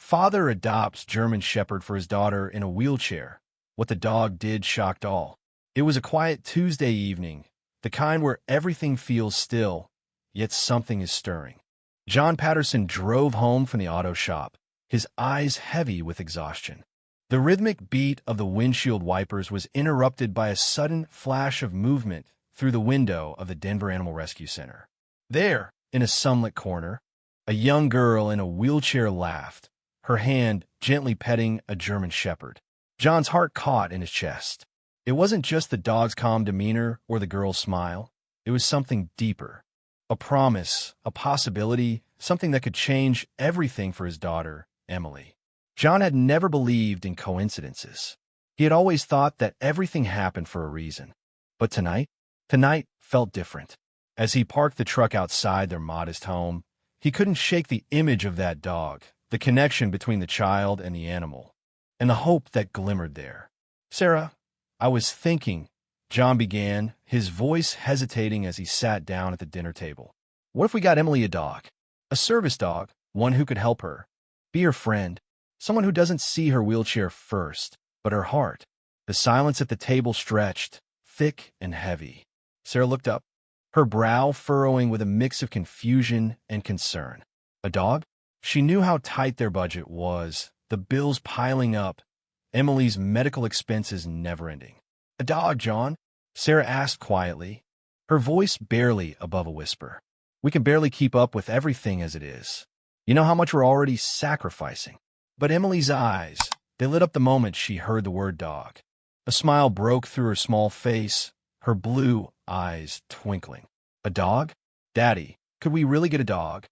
Father adopts German Shepherd for his daughter in a wheelchair. What the dog did shocked all. It was a quiet Tuesday evening, the kind where everything feels still, yet something is stirring. John Patterson drove home from the auto shop, his eyes heavy with exhaustion. The rhythmic beat of the windshield wipers was interrupted by a sudden flash of movement through the window of the Denver Animal Rescue Center. There, in a sunlit corner, a young girl in a wheelchair laughed, her hand gently petting a German Shepherd. John's heart caught in his chest. It wasn't just the dog's calm demeanor or the girl's smile. It was something deeper. A promise, a possibility, something that could change everything for his daughter, Emily. John had never believed in coincidences. He had always thought that everything happened for a reason. But tonight felt different. As he parked the truck outside their modest home, he couldn't shake the image of that dog, the connection between the child and the animal, and the hope that glimmered there. "Sarah, I was thinking," John began, his voice hesitating as he sat down at the dinner table. "What if we got Emily a dog? A service dog, one who could help her, be her friend, someone who doesn't see her wheelchair first, but her heart." The silence at the table stretched, thick and heavy. Sarah looked up, her brow furrowing with a mix of confusion and concern. A dog? She knew how tight their budget was, the bills piling up, Emily's medical expenses never-ending. "A dog, John?" Sarah asked quietly, her voice barely above a whisper. "We can barely keep up with everything as it is. You know how much we're already sacrificing." But Emily's eyes, they lit up the moment she heard the word dog. A smile broke through her small face, her blue eyes twinkling. "A dog? Daddy, could we really get a dog?"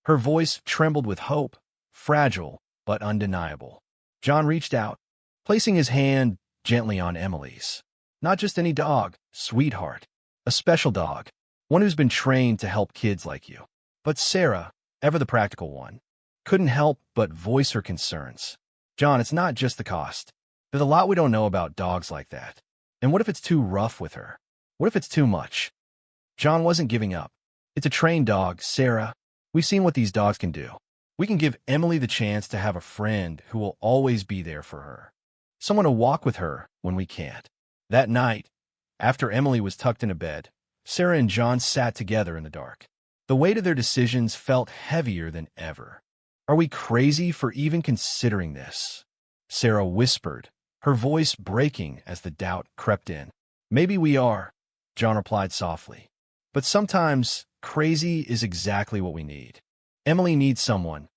Her voice trembled with hope, fragile but undeniable. John reached out, placing his hand gently on Emily's. "Not just any dog, sweetheart. A special dog, one who's been trained to help kids like you." But Sarah, ever the practical one, couldn't help but voice her concerns. "John, it's not just the cost. There's a lot we don't know about dogs like that. And what if it's too rough with her? What if it's too much?" John wasn't giving up. "It's a trained dog, Sarah. We've seen what these dogs can do. We can give Emily the chance to have a friend who will always be there for her. Someone to walk with her when we can't." That night, after Emily was tucked into bed, Sarah and John sat together in the dark. The weight of their decisions felt heavier than ever. "Are we crazy for even considering this?" Sarah whispered, her voice breaking as the doubt crept in. "Maybe we are," John replied softly. "But sometimes crazy is exactly what we need. Emily needs someone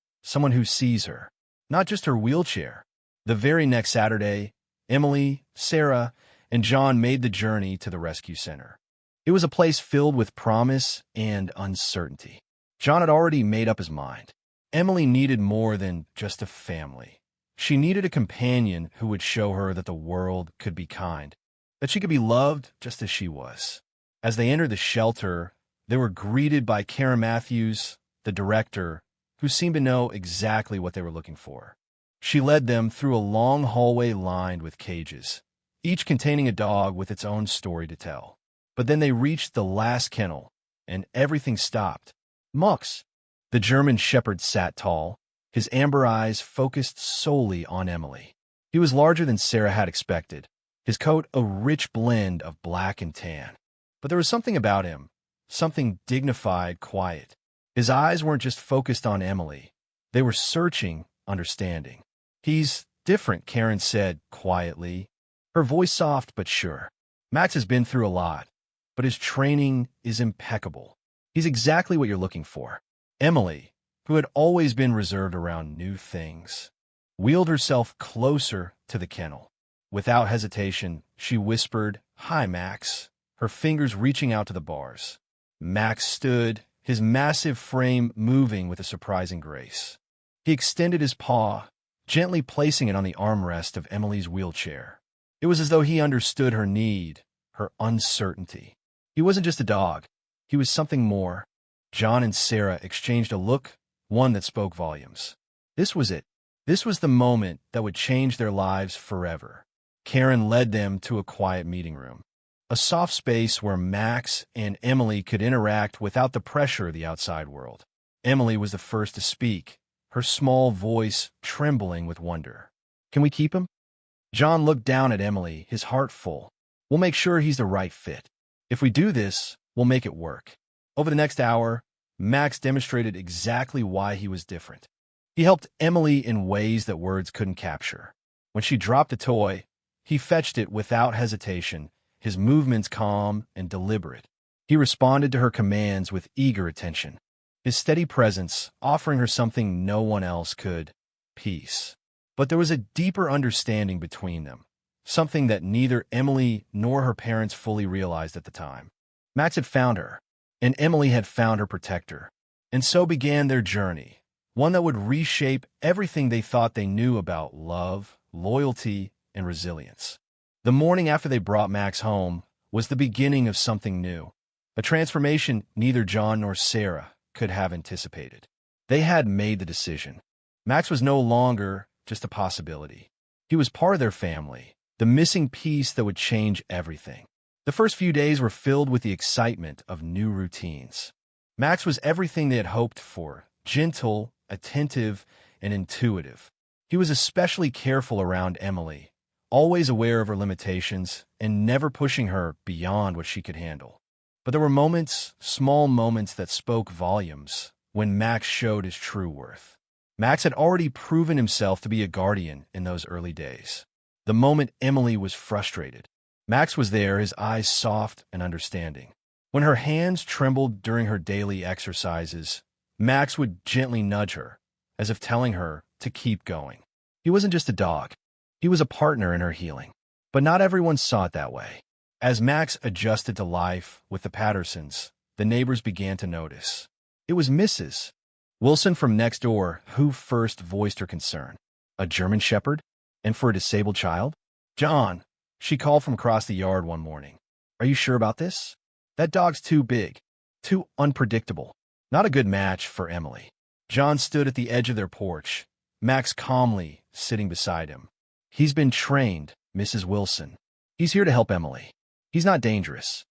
who sees her, not just her wheelchair." The very next Saturday, Emily, Sarah, and John made the journey to the rescue center. It was a place filled with promise and uncertainty. John had already made up his mind. Emily needed more than just a family. She needed a companion who would show her that the world could be kind, that she could be loved just as she was. As they entered the shelter, they were greeted by Karen Matthews, the director, who seemed to know exactly what they were looking for. She led them through a long hallway lined with cages, each containing a dog with its own story to tell. But then they reached the last kennel, and everything stopped. Mux, the German Shepherd, sat tall, his amber eyes focused solely on Emily. He was larger than Sarah had expected, his coat a rich blend of black and tan. But there was something about him, something dignified, quiet. His eyes weren't just focused on Emily. They were searching, understanding. "He's different," Karen said quietly, her voice soft but sure. "Max has been through a lot, but his training is impeccable. He's exactly what you're looking for." Emily, who had always been reserved around new things, wheeled herself closer to the kennel. Without hesitation, she whispered, "Hi, Max," her fingers reaching out to the bars. Max stood, his massive frame moving with a surprising grace. He extended his paw, gently placing it on the armrest of Emily's wheelchair. It was as though he understood her need, her uncertainty. He wasn't just a dog. He was something more. John and Sarah exchanged a look, one that spoke volumes. This was it. This was the moment that would change their lives forever. Karen led them to a quiet meeting room, a soft space where Max and Emily could interact without the pressure of the outside world. Emily was the first to speak, her small voice trembling with wonder. "Can we keep him?" John looked down at Emily, his heart full. "We'll make sure he's the right fit. If we do this, we'll make it work." Over the next hour, Max demonstrated exactly why he was different. He helped Emily in ways that words couldn't capture. When she dropped a toy, he fetched it without hesitation, his movements calm and deliberate. He responded to her commands with eager attention, his steady presence offering her something no one else could: peace. But there was a deeper understanding between them, something that neither Emily nor her parents fully realized at the time. Max had found her, and Emily had found her protector. And so began their journey, one that would reshape everything they thought they knew about love, loyalty, and resilience. The morning after they brought Max home was the beginning of something new, a transformation neither John nor Sarah could have anticipated. They had made the decision. Max was no longer just a possibility. He was part of their family, the missing piece that would change everything. The first few days were filled with the excitement of new routines. Max was everything they had hoped for: gentle, attentive, and intuitive. He was especially careful around Emily, always aware of her limitations and never pushing her beyond what she could handle. But there were moments, small moments, that spoke volumes when Max showed his true worth. Max had already proven himself to be a guardian in those early days. The moment Emily was frustrated, Max was there, his eyes soft and understanding. When her hands trembled during her daily exercises, Max would gently nudge her, as if telling her to keep going. He wasn't just a dog. He was a partner in her healing. But not everyone saw it that way. As Max adjusted to life with the Pattersons, the neighbors began to notice. It was Mrs. Wilson from next door who first voiced her concern. A German Shepherd? And for a disabled child? "John," she called from across the yard one morning, "are you sure about this? That dog's too big, too unpredictable. Not a good match for Emily." John stood at the edge of their porch, Max calmly sitting beside him. "He's been trained, Mrs. Wilson. He's here to help Emily. He's not dangerous."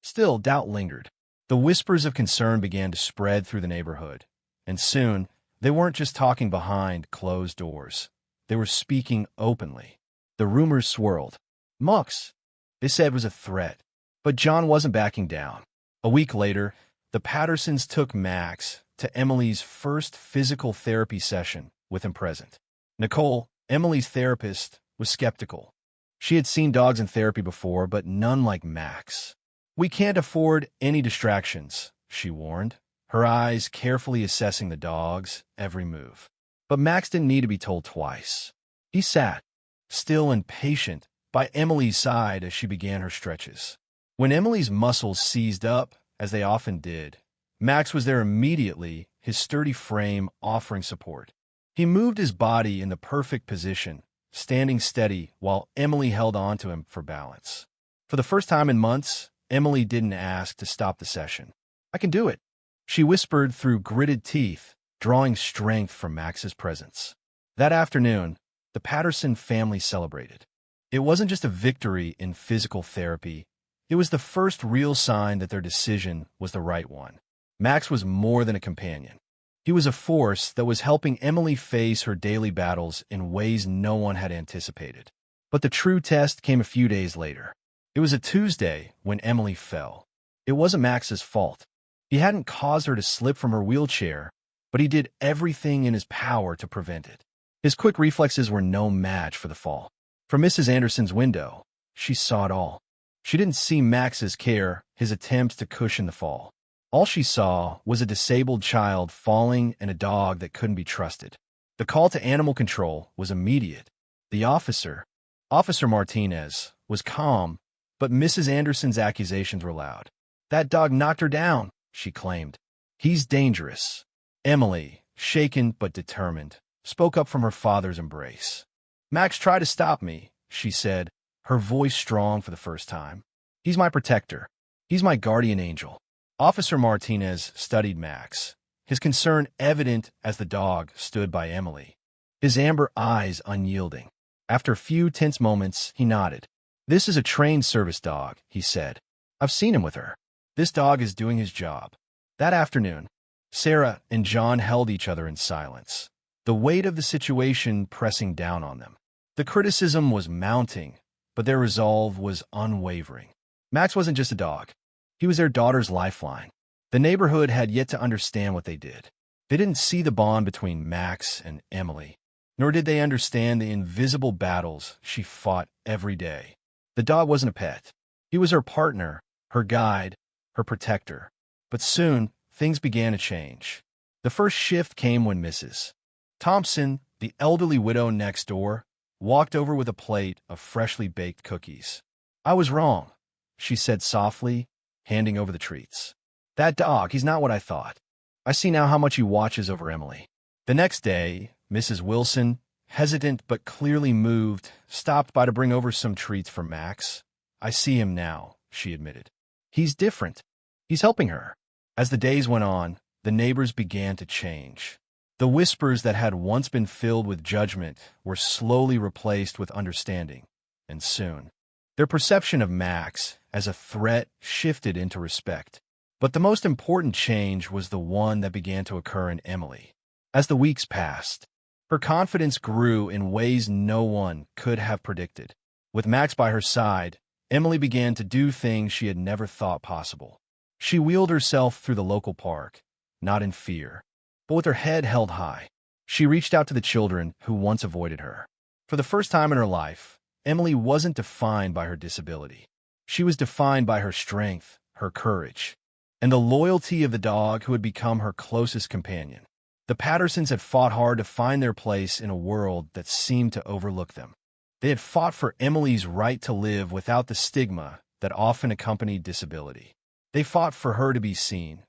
Still, doubt lingered. The whispers of concern began to spread through the neighborhood, and soon they weren't just talking behind closed doors. They were speaking openly. The rumors swirled. Mux, they said, was a threat. But John wasn't backing down. A week later, the Pattersons took Max to Emily's first physical therapy session with him present. Nicole, Emily's therapist, was skeptical. She had seen dogs in therapy before, but none like Max. "We can't afford any distractions," she warned, her eyes carefully assessing the dog's every move. But Max didn't need to be told twice. He sat, still and patient, by Emily's side as she began her stretches. When Emily's muscles seized up, as they often did, Max was there immediately, his sturdy frame offering support. He moved his body in the perfect position, standing steady while Emily held on to him for balance. For the first time in months, Emily didn't ask to stop the session. "I can do it," she whispered through gritted teeth, drawing strength from Max's presence. That afternoon, the Patterson family celebrated. It wasn't just a victory in physical therapy. It was the first real sign that their decision was the right one. Max was more than a companion. He was a force that was helping Emily face her daily battles in ways no one had anticipated. But the true test came a few days later. It was a Tuesday when Emily fell. It wasn't Max's fault. He hadn't caused her to slip from her wheelchair, but he did everything in his power to prevent it. His quick reflexes were no match for the fall. From Mrs. Anderson's window, she saw it all. She didn't see Max's care, his attempts to cushion the fall. All she saw was a disabled child falling and a dog that couldn't be trusted. The call to animal control was immediate. The officer, Officer Martinez, was calm, but Mrs. Anderson's accusations were loud. "That dog knocked her down," she claimed. "He's dangerous." Emily, shaken but determined, spoke up from her father's embrace. "Max tried to stop me," she said, her voice strong for the first time. "He's my protector. He's my guardian angel." Officer Martinez studied Max, his concern evident as the dog stood by Emily, his amber eyes unyielding. After a few tense moments, he nodded. "This is a trained service dog," he said. "I've seen him with her. This dog is doing his job." That afternoon, Sarah and John held each other in silence. the weight of the situation pressing down on them. The criticism was mounting, but their resolve was unwavering. Max wasn't just a dog. He was their daughter's lifeline. The neighborhood had yet to understand what they did. They didn't see the bond between Max and Emily, nor did they understand the invisible battles she fought every day. The dog wasn't a pet. He was her partner, her guide, her protector. But soon, things began to change. The first shift came when Mrs. Thompson, the elderly widow next door, walked over with a plate of freshly baked cookies. "I was wrong," she said softly, handing over the treats. "That dog, he's not what I thought. I see now how much he watches over Emily." The next day, Mrs. Wilson, hesitant but clearly moved, stopped by to bring over some treats for Max. "I see him now," she admitted. "He's different. He's helping her." As the days went on, the neighbors began to change. The whispers that had once been filled with judgment were slowly replaced with understanding, and soon, their perception of Max as a threat shifted into respect. But the most important change was the one that began to occur in Emily. As the weeks passed, her confidence grew in ways no one could have predicted. With Max by her side, Emily began to do things she had never thought possible. She wheeled herself through the local park, not in fear, but with her head held high. She reached out to the children who once avoided her. For the first time in her life, Emily wasn't defined by her disability. She was defined by her strength, her courage, and the loyalty of the dog who had become her closest companion. The Pattersons had fought hard to find their place in a world that seemed to overlook them. They had fought for Emily's right to live without the stigma that often accompanied disability. They fought for her to be seen,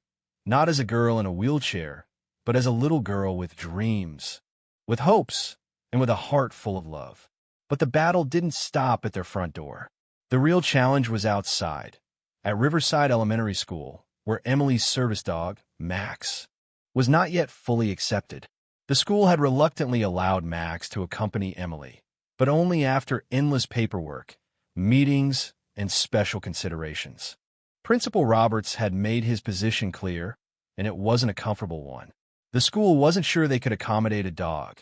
not as a girl in a wheelchair, but as a little girl with dreams, with hopes, and with a heart full of love. But the battle didn't stop at their front door. The real challenge was outside, at Riverside Elementary School, where Emily's service dog, Max, was not yet fully accepted. The school had reluctantly allowed Max to accompany Emily, but only after endless paperwork, meetings, and special considerations. Principal Roberts had made his position clear, and it wasn't a comfortable one. The school wasn't sure they could accommodate a dog,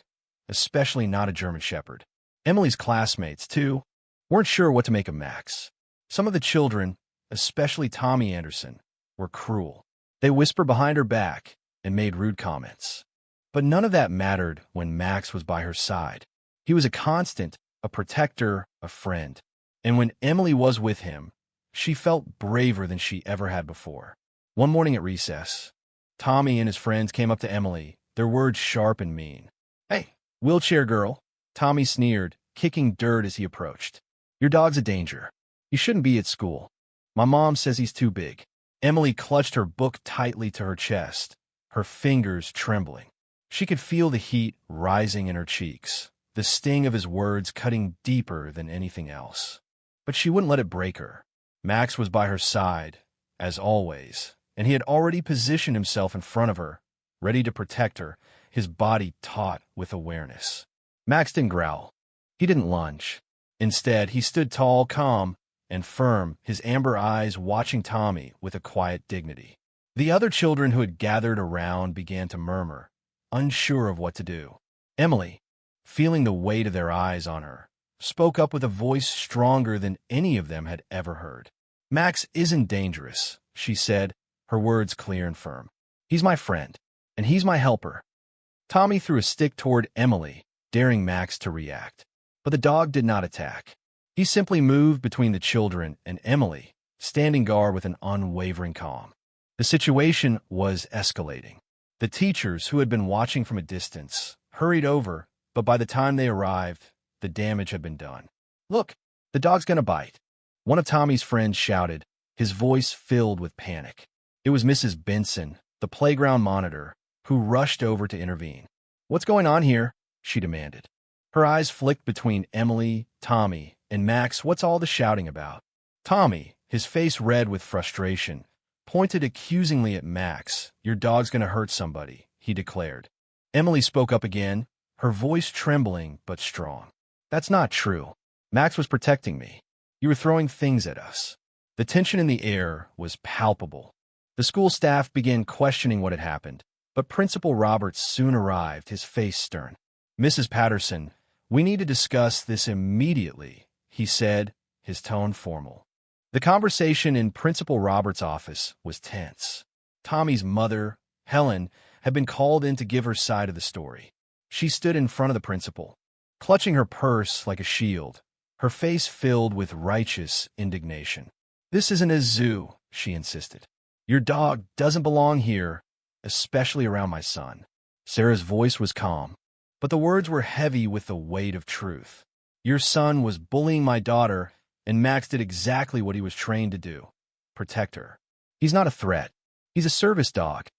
especially not a German Shepherd. Emily's classmates, too, weren't sure what to make of Max. Some of the children, especially Tommy Anderson, were cruel. They whispered behind her back and made rude comments. But none of that mattered when Max was by her side. He was a constant, a protector, a friend. And when Emily was with him, she felt braver than she ever had before. One morning at recess, Tommy and his friends came up to Emily, their words sharp and mean. "Hey, wheelchair girl," Tommy sneered, kicking dirt as he approached. "Your dog's a danger. He shouldn't be at school. My mom says he's too big." Emily clutched her book tightly to her chest, her fingers trembling. She could feel the heat rising in her cheeks, the sting of his words cutting deeper than anything else. But she wouldn't let it break her. Max was by her side, as always, and he had already positioned himself in front of her, ready to protect her, his body taut with awareness. Max didn't growl. He didn't lunge. Instead, he stood tall, calm, and firm, his amber eyes watching Tommy with a quiet dignity. The other children who had gathered around began to murmur, unsure of what to do. Emily, feeling the weight of their eyes on her, spoke up with a voice stronger than any of them had ever heard. "Max isn't dangerous," she said, her words clear and firm. "He's my friend, and he's my helper." Tommy threw a stick toward Emily, daring Max to react. But the dog did not attack. He simply moved between the children and Emily, standing guard with an unwavering calm. The situation was escalating. The teachers, who had been watching from a distance, hurried over, but by the time they arrived, the damage had been done. "Look, the dog's gonna bite," one of Tommy's friends shouted, his voice filled with panic. It was Mrs. Benson, the playground monitor, who rushed over to intervene. "What's going on here?" she demanded. Her eyes flicked between Emily, Tommy, and Max. "What's all the shouting about?" Tommy, his face red with frustration, pointed accusingly at Max. "Your dog's gonna hurt somebody," he declared. Emily spoke up again, her voice trembling but strong. "That's not true. Max was protecting me. You were throwing things at us." The tension in the air was palpable. The school staff began questioning what had happened. But Principal Roberts soon arrived, his face stern. "Mrs. Patterson, we need to discuss this immediately," he said, his tone formal. The conversation in Principal Roberts' office was tense. Tommy's mother, Helen, had been called in to give her side of the story. She stood in front of the principal, clutching her purse like a shield, her face filled with righteous indignation. "This isn't a zoo," she insisted. "Your dog doesn't belong here, especially around my son." Sarah's voice was calm, but the words were heavy with the weight of truth. "Your son was bullying my daughter, and Max did exactly what he was trained to do: protect her. He's not a threat. He's a service dog."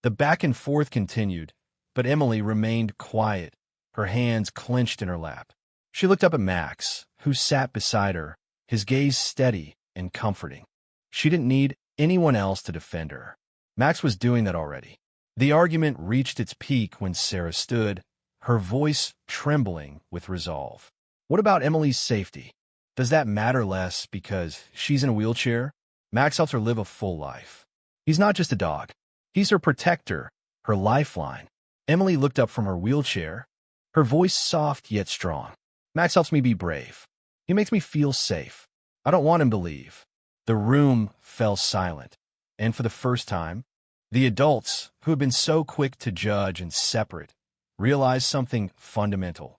The back and forth continued, but Emily remained quiet, her hands clenched in her lap. She looked up at Max, who sat beside her, his gaze steady and comforting. She didn't need anyone else to defend her. Max was doing that already. The argument reached its peak when Sarah stood, her voice trembling with resolve. "What about Emily's safety? Does that matter less because she's in a wheelchair? Max helps her live a full life. He's not just a dog. He's her protector, her lifeline." Emily looked up from her wheelchair, her voice soft yet strong. "Max helps me be brave. He makes me feel safe. I don't want him to leave." The room fell silent, and for the first time, the adults, who had been so quick to judge and separate, realized something fundamental.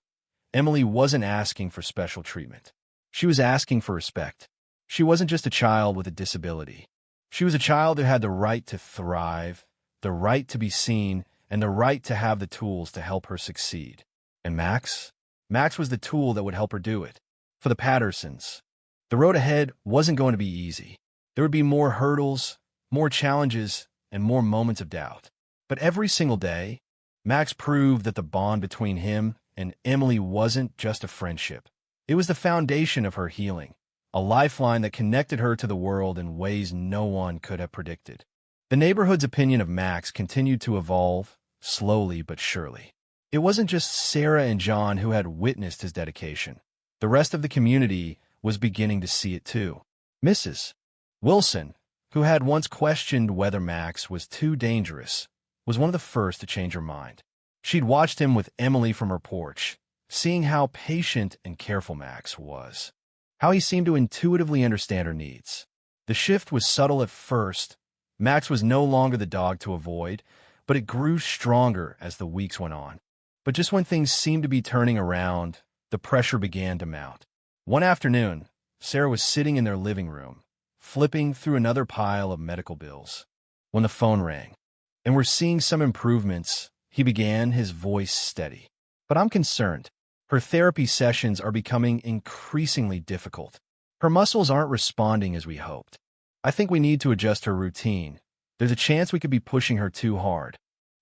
Emily wasn't asking for special treatment. She was asking for respect. She wasn't just a child with a disability. She was a child who had the right to thrive, the right to be seen, and the right to have the tools to help her succeed. And Max? Max was the tool that would help her do it. For the Pattersons, the road ahead wasn't going to be easy. There would be more hurdles, more challenges, and more moments of doubt. But every single day, Max proved that the bond between him and Emily wasn't just a friendship. It was the foundation of her healing, a lifeline that connected her to the world in ways no one could have predicted. The neighborhood's opinion of Max continued to evolve, slowly but surely. It wasn't just Sarah and John who had witnessed his dedication. The rest of the community was beginning to see it too. Mrs. Wilson, who had once questioned whether Max was too dangerous, was one of the first to change her mind. She'd watched him with Emily from her porch, seeing how patient and careful Max was, how he seemed to intuitively understand her needs. The shift was subtle at first. Max was no longer the dog to avoid, but it grew stronger as the weeks went on. But just when things seemed to be turning around, the pressure began to mount. One afternoon, Sarah was sitting in their living room, flipping through another pile of medical bills, when the phone rang. "And we're seeing some improvements," he began, his voice steady. "But I'm concerned. Her therapy sessions are becoming increasingly difficult. Her muscles aren't responding as we hoped. I think we need to adjust her routine. There's a chance we could be pushing her too hard."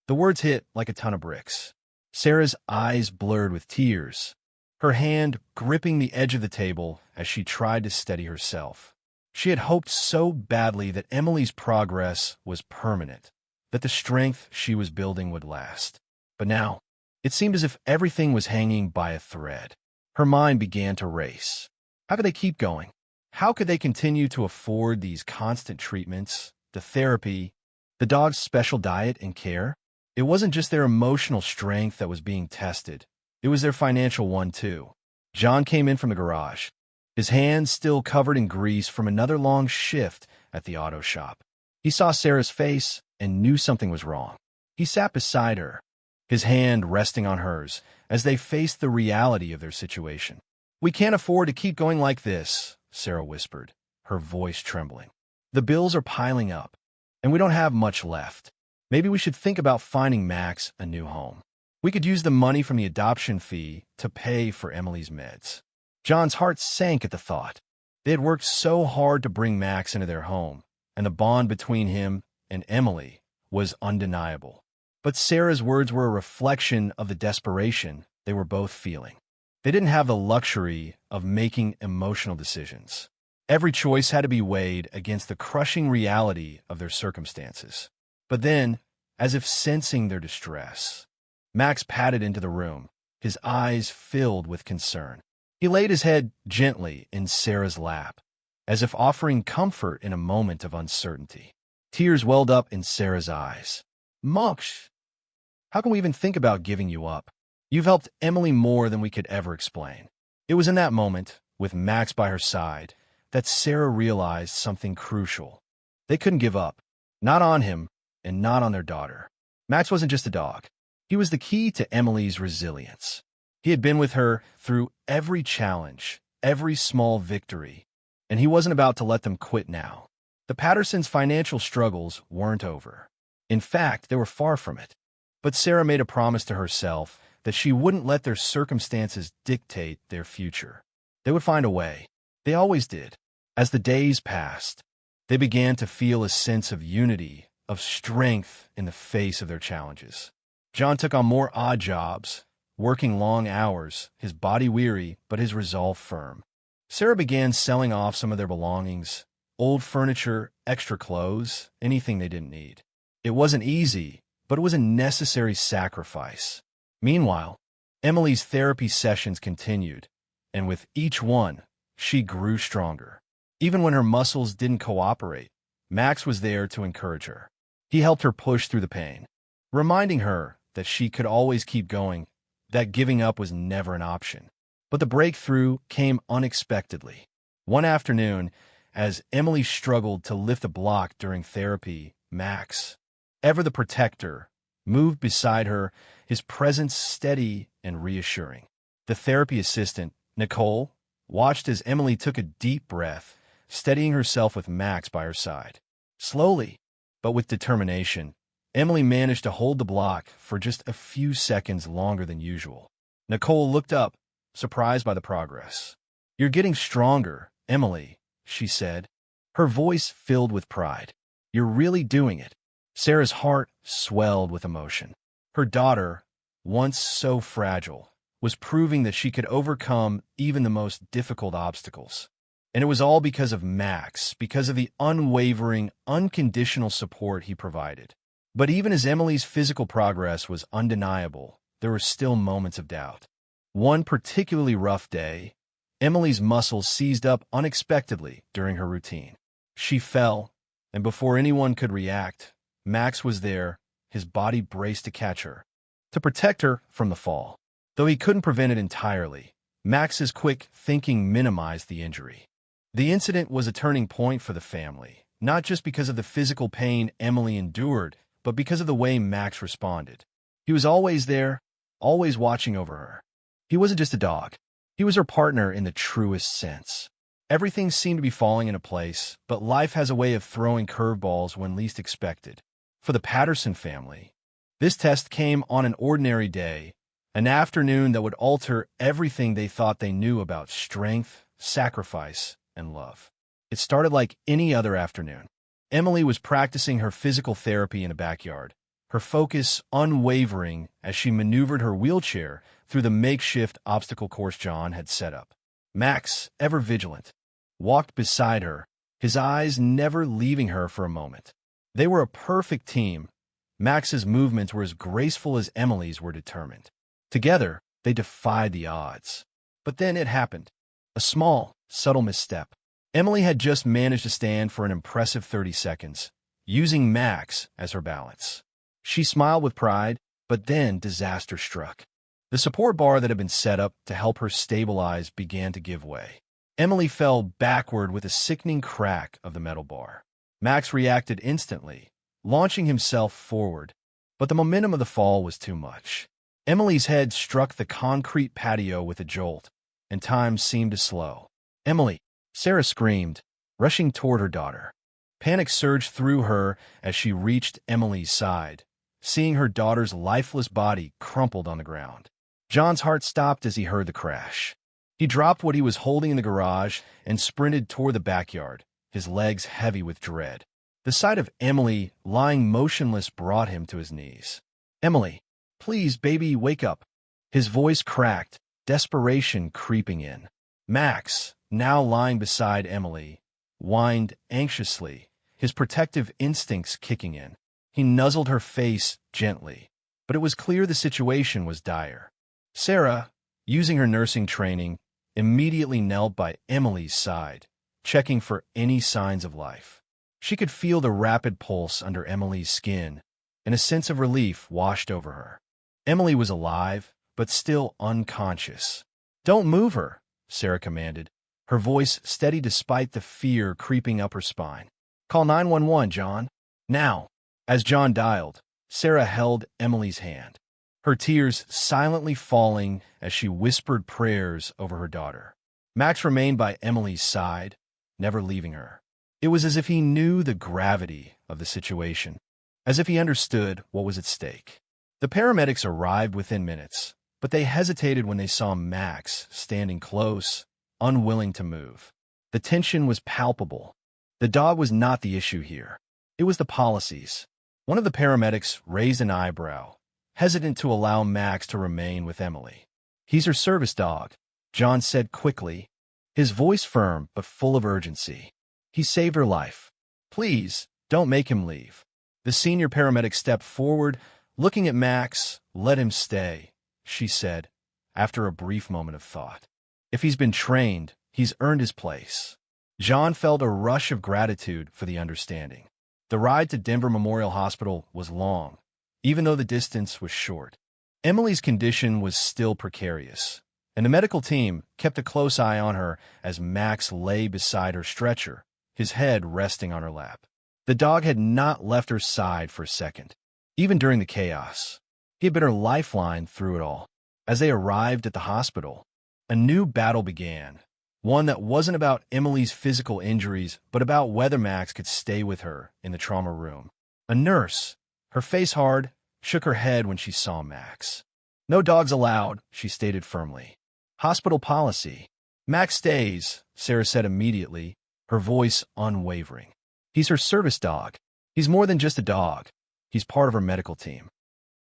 The words hit like a ton of bricks. Sarah's eyes blurred with tears, her hand gripping the edge of the table as she tried to steady herself. She had hoped so badly that Emily's progress was permanent, that the strength she was building would last. But now, it seemed as if everything was hanging by a thread. Her mind began to race. How could they keep going? How could they continue to afford these constant treatments, the therapy, the dog's special diet and care? It wasn't just their emotional strength that was being tested. It was their financial one, too. John came in from the garage, his hands still covered in grease from another long shift at the auto shop. He saw Sarah's face and knew something was wrong. He sat beside her, his hand resting on hers, as they faced the reality of their situation. "We can't afford to keep going like this," Sarah whispered, her voice trembling. "The bills are piling up, and we don't have much left. Maybe we should think about finding Max a new home. We could use the money from the adoption fee to pay for Emily's meds." John's heart sank at the thought. They had worked so hard to bring Max into their home, and the bond between him and Emily was undeniable. But Sarah's words were a reflection of the desperation they were both feeling. They didn't have the luxury of making emotional decisions. Every choice had to be weighed against the crushing reality of their circumstances. But then, as if sensing their distress, Max padded into the room, his eyes filled with concern. He laid his head gently in Sarah's lap, as if offering comfort in a moment of uncertainty. Tears welled up in Sarah's eyes. "Max," How can we even think about giving you up? You've helped Emily more than we could ever explain." It was in that moment, with Max by her side, that Sarah realized something crucial. They couldn't give up. Not on him, and not on their daughter. Max wasn't just a dog. He was the key to Emily's resilience. He had been with her through every challenge, every small victory, and he wasn't about to let them quit now. The Pattersons' financial struggles weren't over. In fact, they were far from it. But Sarah made a promise to herself that she wouldn't let their circumstances dictate their future. They would find a way. They always did. As the days passed, they began to feel a sense of unity, of strength in the face of their challenges. John took on more odd jobs, working long hours, his body weary, but his resolve firm. Sarah began selling off some of their belongings, old furniture, extra clothes, anything they didn't need. It wasn't easy, but it was a necessary sacrifice. Meanwhile, Emily's therapy sessions continued, and with each one, she grew stronger. Even when her muscles didn't cooperate, Max was there to encourage her. He helped her push through the pain, reminding her that she could always keep going, that giving up was never an option. But the breakthrough came unexpectedly. One afternoon, as Emily struggled to lift a block during therapy, Max, ever the protector, moved beside her, his presence steady and reassuring. The therapy assistant, Nicole, watched as Emily took a deep breath, steadying herself with Max by her side. Slowly, but with determination, Emily managed to hold the block for just a few seconds longer than usual. Nicole looked up, surprised by the progress. "You're getting stronger, Emily," she said, her voice filled with pride. "You're really doing it." Sarah's heart swelled with emotion. Her daughter, once so fragile, was proving that she could overcome even the most difficult obstacles. And it was all because of Max, because of the unwavering, unconditional support he provided. But even as Emily's physical progress was undeniable, there were still moments of doubt. One particularly rough day, Emily's muscles seized up unexpectedly during her routine. She fell, and before anyone could react, Max was there, his body braced to catch her, to protect her from the fall. Though he couldn't prevent it entirely, Max's quick thinking minimized the injury. The incident was a turning point for the family, not just because of the physical pain Emily endured, but because of the way Max responded. He was always there, always watching over her. He wasn't just a dog. He was her partner in the truest sense. Everything seemed to be falling into place, but life has a way of throwing curveballs when least expected. For the Patterson family, this test came on an ordinary day, an afternoon that would alter everything they thought they knew about strength, sacrifice, and love. It started like any other afternoon. Emily was practicing her physical therapy in a backyard, her focus unwavering as she maneuvered her wheelchair through the makeshift obstacle course John had set up. Max, ever vigilant, walked beside her, his eyes never leaving her for a moment. They were a perfect team. Max's movements were as graceful as Emily's were determined. Together, they defied the odds. But then it happened. A small, subtle misstep. Emily had just managed to stand for an impressive 30 seconds, using Max as her balance. She smiled with pride, but then disaster struck. The support bar that had been set up to help her stabilize began to give way. Emily fell backward with a sickening crack of the metal bar. Max reacted instantly, launching himself forward, but the momentum of the fall was too much. Emily's head struck the concrete patio with a jolt, and time seemed to slow. "Emily!" Sarah screamed, rushing toward her daughter. Panic surged through her as she reached Emily's side, seeing her daughter's lifeless body crumpled on the ground. John's heart stopped as he heard the crash. He dropped what he was holding in the garage and sprinted toward the backyard, his legs heavy with dread. The sight of Emily lying motionless brought him to his knees. "Emily, please, baby, wake up." His voice cracked, desperation creeping in. Max, now lying beside Emily, whined anxiously, his protective instincts kicking in. He nuzzled her face gently, but it was clear the situation was dire. Sarah, using her nursing training, immediately knelt by Emily's side, checking for any signs of life. She could feel the rapid pulse under Emily's skin, and a sense of relief washed over her. Emily was alive, but still unconscious. "Don't move her," Sarah commanded, her voice steady despite the fear creeping up her spine. "Call 911, John. Now." As John dialed, Sarah held Emily's hand, her tears silently falling as she whispered prayers over her daughter. Max remained by Emily's side, never leaving her. It was as if he knew the gravity of the situation, as if he understood what was at stake. The paramedics arrived within minutes, but they hesitated when they saw Max standing close, unwilling to move. The tension was palpable. The dog was not the issue here. It was the policies. One of the paramedics raised an eyebrow, hesitant to allow Max to remain with Emily. "He's her service dog," John said quickly, his voice firm but full of urgency. "He saved her life. Please, don't make him leave." The senior paramedic stepped forward, looking at Max. "Let him stay," she said, after a brief moment of thought. "If he's been trained, he's earned his place." John felt a rush of gratitude for the understanding. The ride to Denver Memorial Hospital was long, even though the distance was short. Emily's condition was still precarious, and the medical team kept a close eye on her as Max lay beside her stretcher, his head resting on her lap. The dog had not left her side for a second, even during the chaos. He had been her lifeline through it all. As they arrived at the hospital, a new battle began, one that wasn't about Emily's physical injuries, but about whether Max could stay with her in the trauma room. A nurse, her face hard, shook her head when she saw Max. "No dogs allowed," she stated firmly. "Hospital policy." "Max stays," Sarah said immediately, her voice unwavering. "He's her service dog. He's more than just a dog. He's part of her medical team."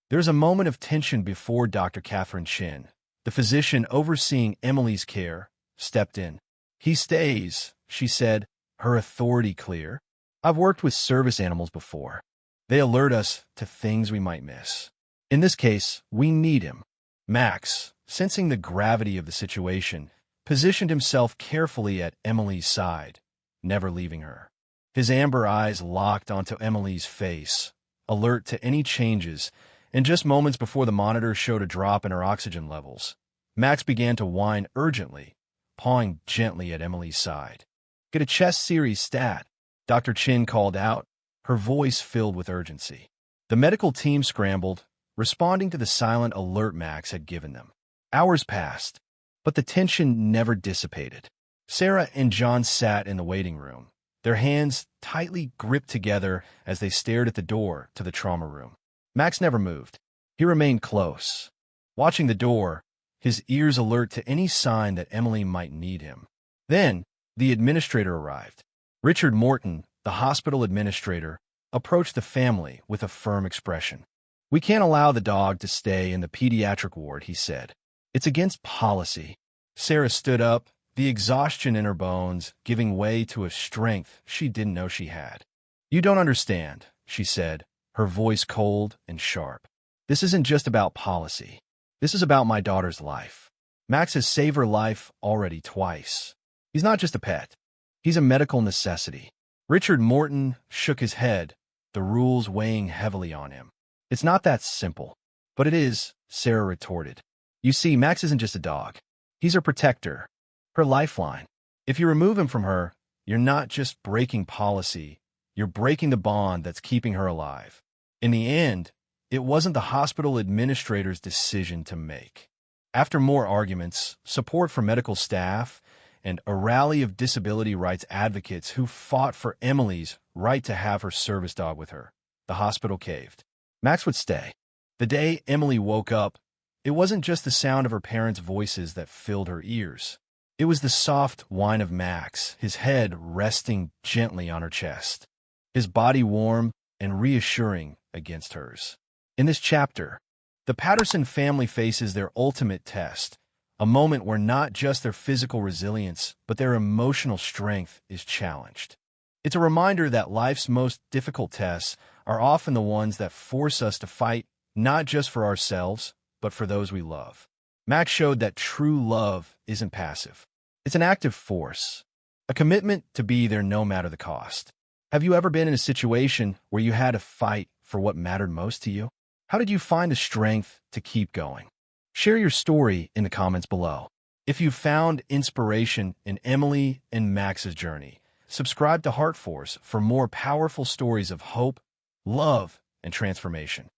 There was a moment of tension before Dr. Catherine Chin, the physician overseeing Emily's care, stepped in. "He stays," she said, her authority clear. "I've worked with service animals before. They alert us to things we might miss. In this case, we need him." Max, sensing the gravity of the situation, positioned himself carefully at Emily's side, never leaving her. His amber eyes locked onto Emily's face, alert to any changes, and just moments before the monitor showed a drop in her oxygen levels, Max began to whine urgently, pawing gently at Emily's side. "Get a chest series stat," Dr. Chin called out, her voice filled with urgency. The medical team scrambled, responding to the silent alert Max had given them. Hours passed, but the tension never dissipated. Sarah and John sat in the waiting room, their hands tightly gripped together as they stared at the door to the trauma room. Max never moved. He remained close, watching the door, his ears alert to any sign that Emily might need him. Then, the administrator arrived. Richard Morton, the hospital administrator, approached the family with a firm expression. "We can't allow the dog to stay in the pediatric ward," he said. "It's against policy." Sarah stood up, the exhaustion in her bones giving way to a strength she didn't know she had. "You don't understand," she said, her voice cold and sharp. "This isn't just about policy. This is about my daughter's life. Max has saved her life already twice. He's not just a pet. He's a medical necessity." Richard Morton shook his head, the rules weighing heavily on him. "It's not that simple." "But it is," Sarah retorted. "You see, Max isn't just a dog. He's her protector, her lifeline. If you remove him from her, you're not just breaking policy, you're breaking the bond that's keeping her alive." In the end, it wasn't the hospital administrator's decision to make. After more arguments, support from medical staff, and a rally of disability rights advocates who fought for Emily's right to have her service dog with her, the hospital caved. Max would stay. The day Emily woke up, it wasn't just the sound of her parents' voices that filled her ears. It was the soft whine of Max, his head resting gently on her chest, his body warm and reassuring against hers. In this chapter, the Patterson family faces their ultimate test, a moment where not just their physical resilience, but their emotional strength is challenged. It's a reminder that life's most difficult tests are often the ones that force us to fight not just for ourselves, but for those we love. Max showed that true love isn't passive. It's an active force, a commitment to be there no matter the cost. Have you ever been in a situation where you had to fight for what mattered most to you? How did you find the strength to keep going? Share your story in the comments below. If you found inspiration in Emily and Max's journey, subscribe to Heart Force for more powerful stories of hope, love, and transformation.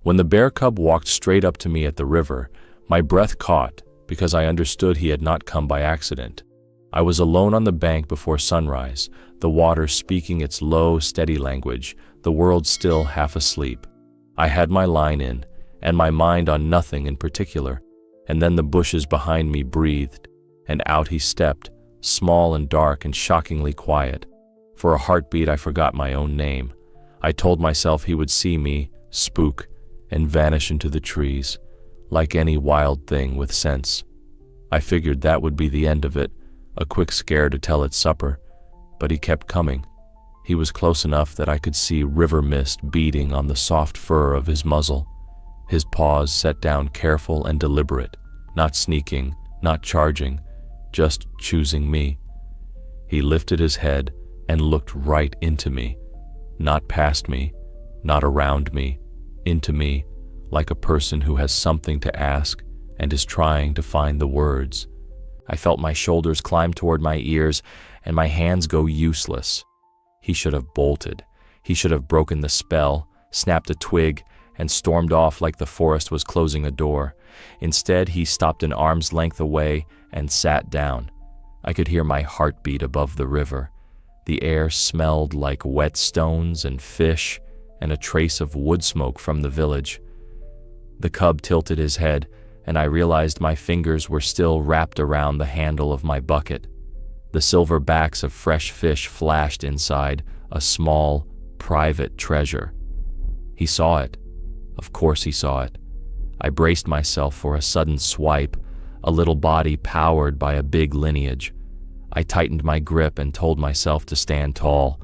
When the bear cub walked straight up to me at the river, my breath caught because I understood he had not come by accident. I was alone on the bank before sunrise, the water speaking its low, steady language, the world still half asleep. I had my line in, and my mind on nothing in particular, and then the bushes behind me breathed, and out he stepped, small and dark and shockingly quiet. For a heartbeat I forgot my own name. I told myself he would see me, spook, and vanish into the trees, like any wild thing with sense. I figured that would be the end of it, a quick scare to tell its supper, but he kept coming. He was close enough that I could see river mist beading on the soft fur of his muzzle, his paws set down careful and deliberate, not sneaking, not charging, just choosing me. He lifted his head and looked right into me, not past me, not around me, into me, like a person who has something to ask and is trying to find the words. I felt my shoulders climb toward my ears and my hands go useless. He should have bolted. He should have broken the spell, snapped a twig, and stormed off like the forest was closing a door. Instead, he stopped an arm's length away and sat down. I could hear my heartbeat above the river. The air smelled like wet stones and fish, and a trace of wood smoke from the village. The cub tilted his head, and I realized my fingers were still wrapped around the handle of my bucket. The silver backs of fresh fish flashed inside, a small, private treasure. He saw it. Of course he saw it. I braced myself for a sudden swipe, a little body powered by a big lineage. I tightened my grip and told myself to stand tall.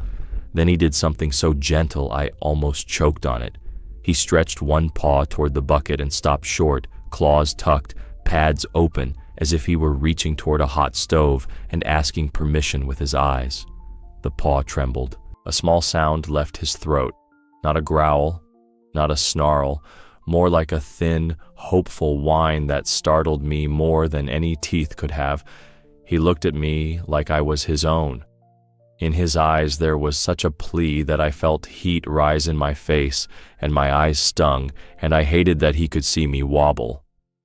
Then he did something so gentle I almost choked on it. He stretched one paw toward the bucket and stopped short, claws tucked, pads open, as if he were reaching toward a hot stove and asking permission with his eyes. The paw trembled. A small sound left his throat. Not a growl, not a snarl, more like a thin, hopeful whine that startled me more than any teeth could have. He looked at me like I was his own. In his eyes there was such a plea that I felt heat rise in my face, and my eyes stung, and I hated that he could see me wobble.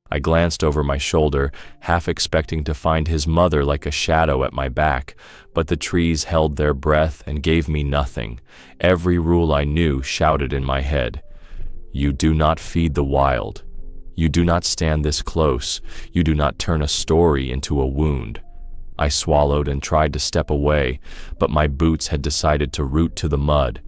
I glanced over my shoulder, half expecting to find his mother like a shadow at my back, but the trees held their breath and gave me nothing. Every rule I knew shouted in my head. You do not feed the wild. You do not stand this close. You do not turn a story into a wound. I swallowed and tried to step away, but my boots had decided to root to the mud.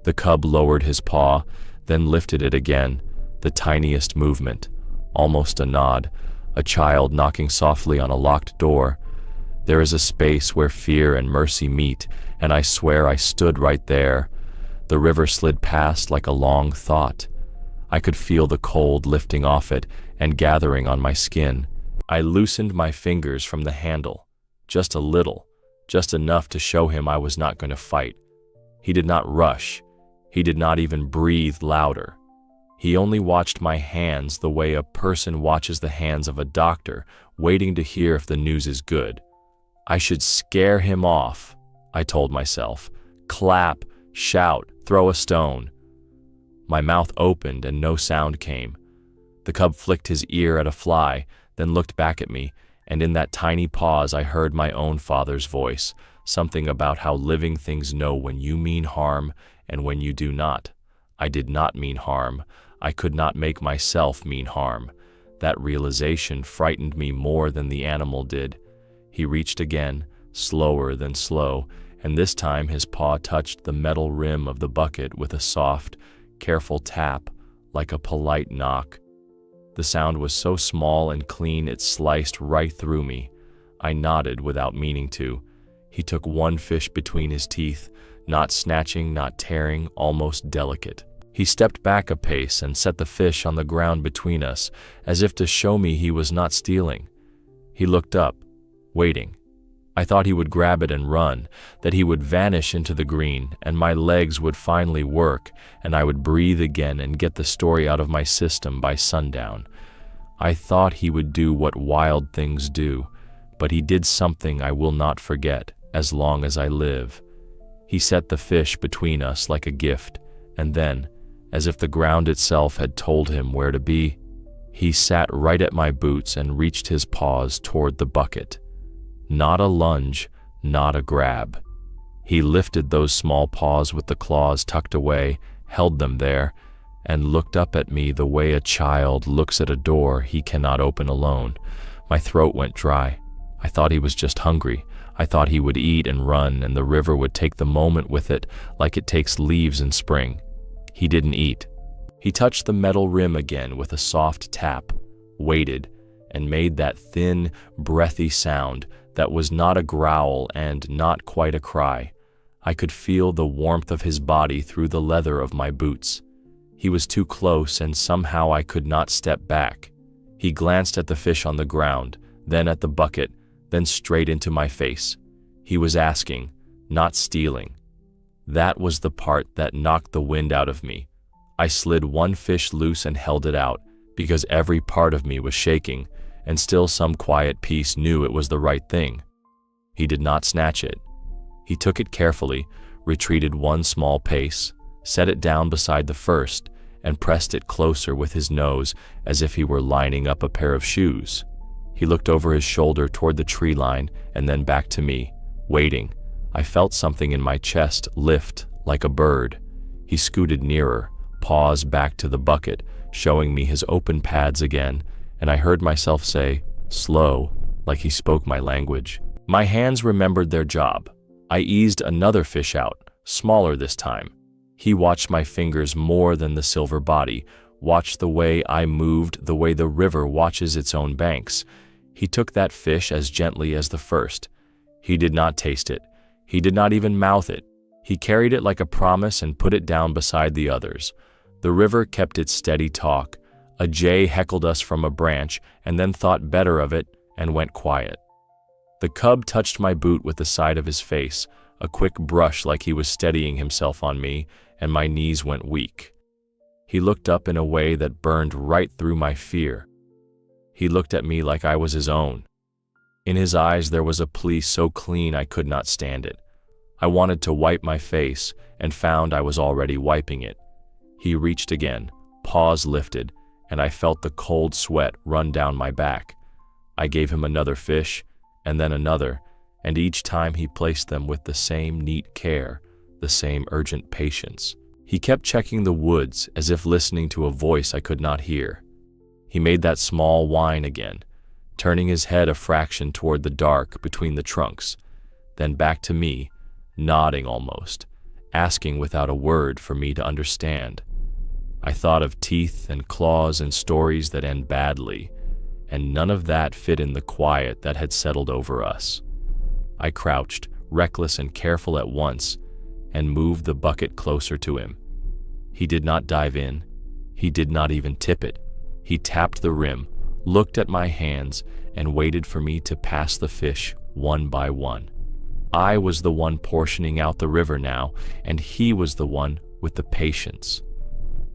The cub lowered his paw, then lifted it again, the tiniest movement, almost a nod, a child knocking softly on a locked door. There is a space where fear and mercy meet, and I swear I stood right there. The river slid past like a long thought. I could feel the cold lifting off it and gathering on my skin. I loosened my fingers from the handle. Just a little, just enough to show him I was not going to fight. He did not rush. He did not even breathe louder. He only watched my hands the way a person watches the hands of a doctor, waiting to hear if the news is good. I should scare him off, I told myself. Clap, shout, throw a stone. My mouth opened and no sound came. The cub flicked his ear at a fly, then looked back at me, and in that tiny pause I heard my own father's voice, something about how living things know when you mean harm and when you do not. I did not mean harm. I could not make myself mean harm. That realization frightened me more than the animal did. He reached again, slower than slow, and this time his paw touched the metal rim of the bucket with a soft, careful tap, like a polite knock. The sound was so small and clean it sliced right through me. I nodded without meaning to. He took one fish between his teeth, not snatching, not tearing, almost delicate. He stepped back a pace and set the fish on the ground between us, as if to show me he was not stealing. He looked up, waiting. I thought he would grab it and run, that he would vanish into the green, and my legs would finally work, and I would breathe again and get the story out of my system by sundown. I thought he would do what wild things do, but he did something I will not forget as long as I live. He set the fish between us like a gift, and then, as if the ground itself had told him where to be, he sat right at my boots and reached his paws toward the bucket. Not a lunge, not a grab. He lifted those small paws with the claws tucked away, held them there, and looked up at me the way a child looks at a door he cannot open alone. My throat went dry. I thought he was just hungry. I thought he would eat and run, and the river would take the moment with it like it takes leaves in spring. He didn't eat. He touched the metal rim again with a soft tap, waited, and made that thin, breathy sound that was not a growl and not quite a cry. I could feel the warmth of his body through the leather of my boots. He was too close, and somehow I could not step back. He glanced at the fish on the ground, then at the bucket, then straight into my face. He was asking, not stealing. That was the part that knocked the wind out of me. I slid one fish loose and held it out, because every part of me was shaking, and still some quiet piece knew it was the right thing. He did not snatch it. He took it carefully, retreated one small pace, set it down beside the first, and pressed it closer with his nose as if he were lining up a pair of shoes. He looked over his shoulder toward the tree line and then back to me, waiting. I felt something in my chest lift like a bird. He scooted nearer, paws back to the bucket, showing me his open pads again, and I heard myself say, slow, like he spoke my language. My hands remembered their job. I eased another fish out, smaller this time. He watched my fingers more than the silver body, watched the way I moved, the way the river watches its own banks. He took that fish as gently as the first. He did not taste it. He did not even mouth it. He carried it like a promise and put it down beside the others. The river kept its steady talk. A jay heckled us from a branch and then thought better of it and went quiet. The cub touched my boot with the side of his face, a quick brush like he was steadying himself on me, and my knees went weak. He looked up in a way that burned right through my fear. He looked at me like I was his own. In his eyes there was a plea so clean I could not stand it. I wanted to wipe my face and found I was already wiping it. He reached again, paws lifted, and I felt the cold sweat run down my back. I gave him another fish, and then another, and each time he placed them with the same neat care, the same urgent patience. He kept checking the woods as if listening to a voice I could not hear. He made that small whine again, turning his head a fraction toward the dark between the trunks, then back to me, nodding almost, asking without a word for me to understand. I thought of teeth and claws and stories that end badly, and none of that fit in the quiet that had settled over us. I crouched, reckless and careful at once, and moved the bucket closer to him. He did not dive in. He did not even tip it. He tapped the rim, looked at my hands, and waited for me to pass the fish one by one. I was the one portioning out the river now, and he was the one with the patience.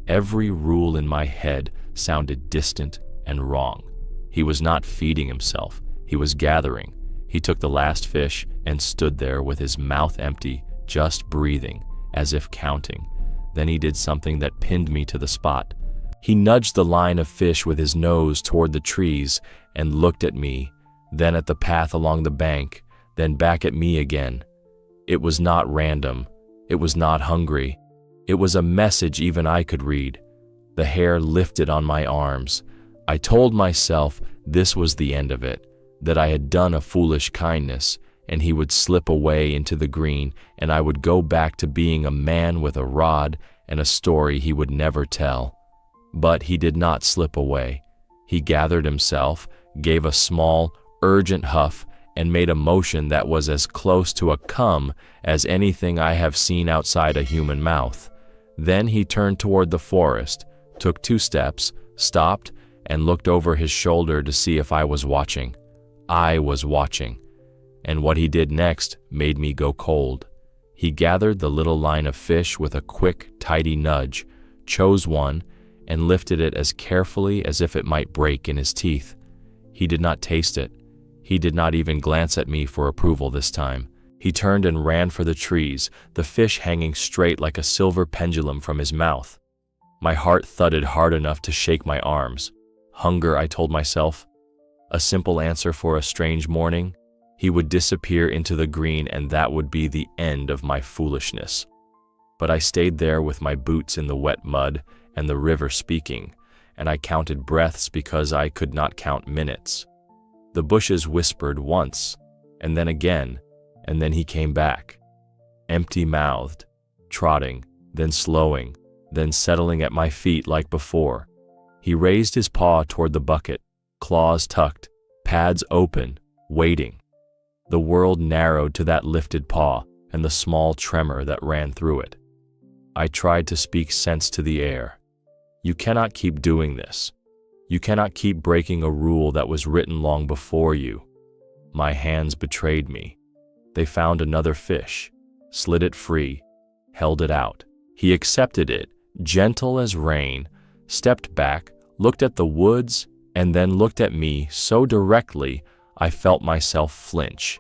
Every rule in my head sounded distant and wrong. He was not feeding himself. He was gathering. He took the last fish and stood there with his mouth empty, just breathing, as if counting. Then he did something that pinned me to the spot. He nudged the line of fish with his nose toward the trees and looked at me, then at the path along the bank, then back at me again. It was not random. It was not hungry. It was a message even I could read. The hair lifted on my arms. I told myself this was the end of it, that I had done a foolish kindness, and he would slip away into the green, and I would go back to being a man with a rod and a story he would never tell. But he did not slip away. He gathered himself, gave a small, urgent huff, and made a motion that was as close to a come as anything I have seen outside a human mouth. Then he turned toward the forest, took 2 steps, stopped, and looked over his shoulder to see if I was watching. I was watching. And what he did next made me go cold. He gathered the little line of fish with a quick, tidy nudge, chose one, and lifted it as carefully as if it might break in his teeth. He did not taste it. He did not even glance at me for approval this time. He turned and ran for the trees, the fish hanging straight like a silver pendulum from his mouth. My heart thudded hard enough to shake my arms. Hunger, I told myself. A simple answer for a strange morning. He would disappear into the green, and that would be the end of my foolishness. But I stayed there with my boots in the wet mud and the river speaking, and I counted breaths because I could not count minutes. The bushes whispered once, and then again, and then he came back, empty-mouthed, trotting, then slowing, then settling at my feet like before. He raised his paw toward the bucket, claws tucked, pads open, waiting. The world narrowed to that lifted paw and the small tremor that ran through it. I tried to speak sense to the air. You cannot keep doing this. You cannot keep breaking a rule that was written long before you. My hands betrayed me. They found another fish, slid it free, held it out. He accepted it, gentle as rain, stepped back, looked at the woods, and then looked at me so directly I felt myself flinch.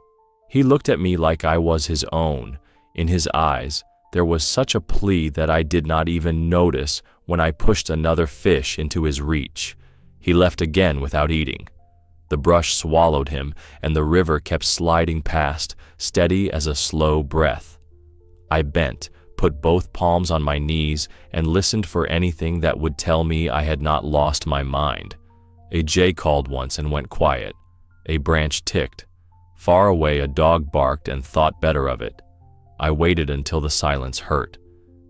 He looked at me like I was his own. In his eyes, there was such a plea that I did not even notice when I pushed another fish into his reach. He left again without eating. The brush swallowed him, and the river kept sliding past, steady as a slow breath. I bent, put both palms on my knees, and listened for anything that would tell me I had not lost my mind. A jay called once and went quiet. A branch ticked. Far away a dog barked and thought better of it. I waited until the silence hurt.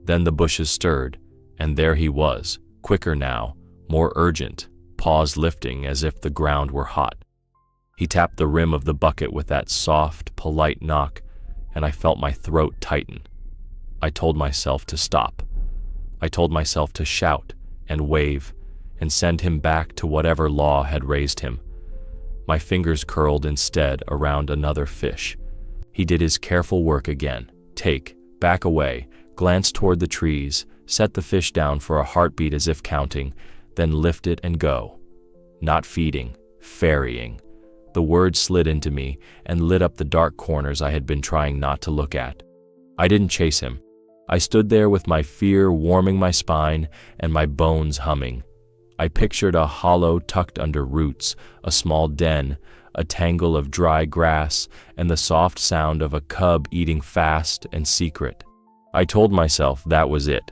Then the bushes stirred, and there he was, quicker now, more urgent, paws lifting as if the ground were hot. He tapped the rim of the bucket with that soft, polite knock, and I felt my throat tighten. I told myself to stop. I told myself to shout and wave and send him back to whatever law had raised him. My fingers curled instead around another fish. He did his careful work again. Take, back away, glance toward the trees, set the fish down for a heartbeat as if counting, then lift it and go. Not feeding, ferrying. The word slid into me and lit up the dark corners I had been trying not to look at. I didn't chase him. I stood there with my fear warming my spine and my bones humming. I pictured a hollow tucked under roots, a small den, a tangle of dry grass, and the soft sound of a cub eating fast and secret. I told myself that was it.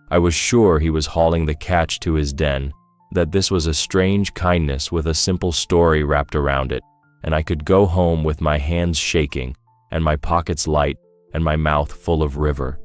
I was sure he was hauling the catch to his den, that this was a strange kindness with a simple story wrapped around it, and I could go home with my hands shaking, and my pockets light, and my mouth full of river.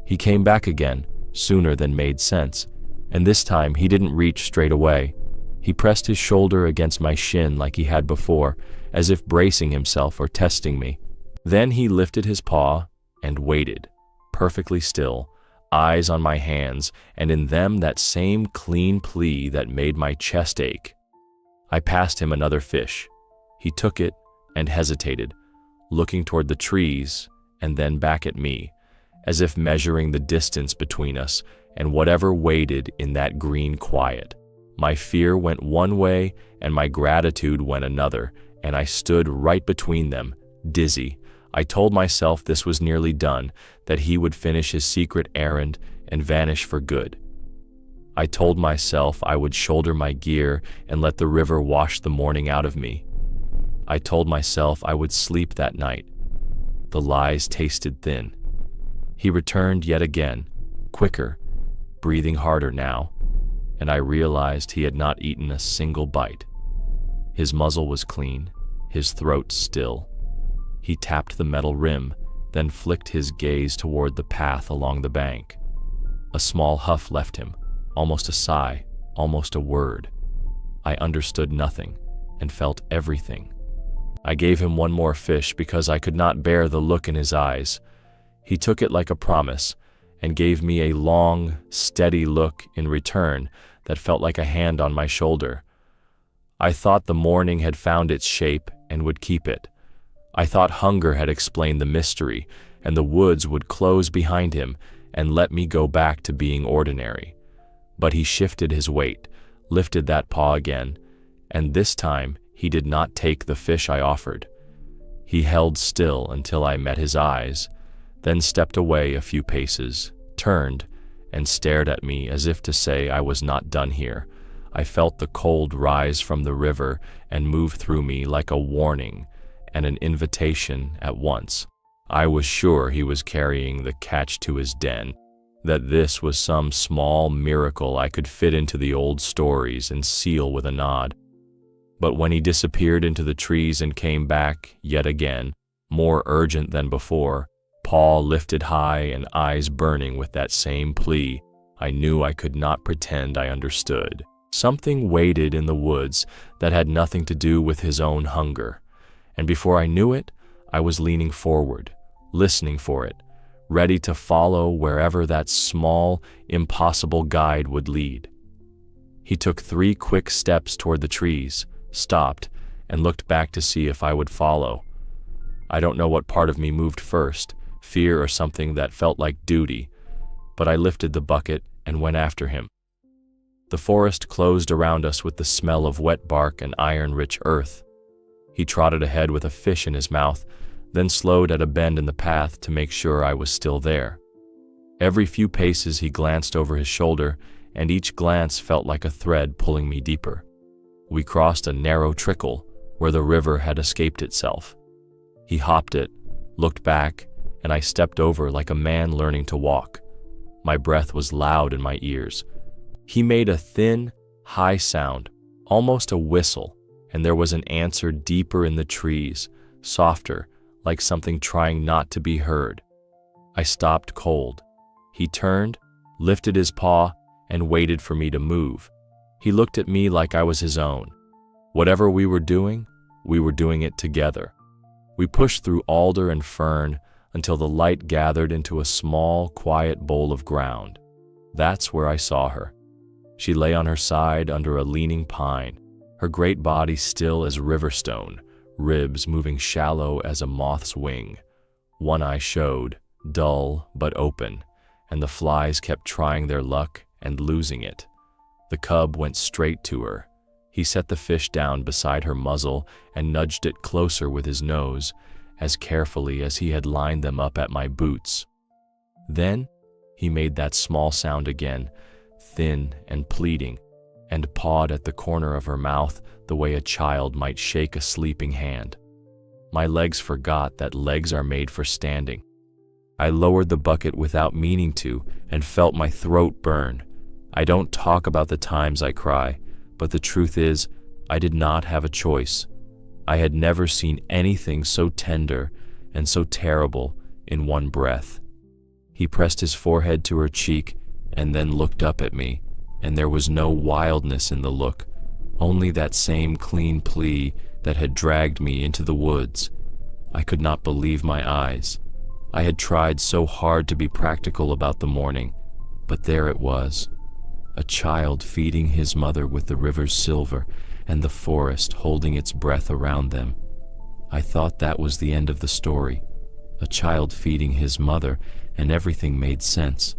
He came back again, sooner than made sense, and this time he didn't reach straight away. He pressed his shoulder against my shin like he had before, as if bracing himself or testing me. Then he lifted his paw and waited, perfectly still, eyes on my hands, and in them that same clean plea that made my chest ache. I passed him another fish. He took it and hesitated, looking toward the trees and then back at me, as if measuring the distance between us and whatever waited in that green quiet. My fear went one way and my gratitude went another, and I stood right between them, dizzy. I told myself this was nearly done, that he would finish his secret errand and vanish for good. I told myself I would shoulder my gear and let the river wash the morning out of me. I told myself I would sleep that night. The lies tasted thin. He returned yet again, quicker, breathing harder now, and I realized he had not eaten a single bite. His muzzle was clean, his throat still. He tapped the metal rim, then flicked his gaze toward the path along the bank. A small huff left him, almost a sigh, almost a word. I understood nothing and felt everything. I gave him one more fish because I could not bear the look in his eyes. He took it like a promise and gave me a long, steady look in return that felt like a hand on my shoulder. I thought the morning had found its shape and would keep it. I thought hunger had explained the mystery, and the woods would close behind him and let me go back to being ordinary. But he shifted his weight, lifted that paw again, and this time he did not take the fish I offered. He held still until I met his eyes, then stepped away a few paces, turned, and stared at me as if to say I was not done here. I felt the cold rise from the river and move through me like a warning and an invitation at once. I was sure he was carrying the catch to his den, that this was some small miracle I could fit into the old stories and seal with a nod. But when he disappeared into the trees and came back, yet again, more urgent than before, paw lifted high and eyes burning with that same plea, I knew I could not pretend I understood. Something waited in the woods that had nothing to do with his own hunger, and before I knew it, I was leaning forward, listening for it, ready to follow wherever that small, impossible guide would lead. He took 3 quick steps toward the trees, stopped, and looked back to see if I would follow. I don't know what part of me moved first, fear or something that felt like duty, but I lifted the bucket and went after him. The forest closed around us with the smell of wet bark and iron-rich earth. He trotted ahead with a fish in his mouth, then slowed at a bend in the path to make sure I was still there. Every few paces he glanced over his shoulder, and each glance felt like a thread pulling me deeper. We crossed a narrow trickle where the river had escaped itself. He hopped it, looked back, and I stepped over like a man learning to walk. My breath was loud in my ears. He made a thin, high sound, almost a whistle, and there was an answer deeper in the trees, softer, like something trying not to be heard. I stopped cold. He turned, lifted his paw, and waited for me to move. He looked at me like I was his own. Whatever we were doing it together. We pushed through alder and fern until the light gathered into a small, quiet bowl of ground. That's where I saw her. She lay on her side under a leaning pine, her great body still as river stone, ribs moving shallow as a moth's wing. One eye showed, dull but open, and the flies kept trying their luck and losing it. The cub went straight to her. He set the fish down beside her muzzle and nudged it closer with his nose, as carefully as he had lined them up at my boots. Then he made that small sound again, thin and pleading, and pawed at the corner of her mouth the way a child might shake a sleeping hand. My legs forgot that legs are made for standing. I lowered the bucket without meaning to and felt my throat burn. I don't talk about the times I cry, but the truth is, I did not have a choice. I had never seen anything so tender and so terrible in one breath. He pressed his forehead to her cheek and then looked up at me, and there was no wildness in the look, only that same clean plea that had dragged me into the woods. I could not believe my eyes. I had tried so hard to be practical about the morning, but there it was. A child feeding his mother with the river's silver, and the forest holding its breath around them. I thought that was the end of the story. A child feeding his mother, and everything made sense.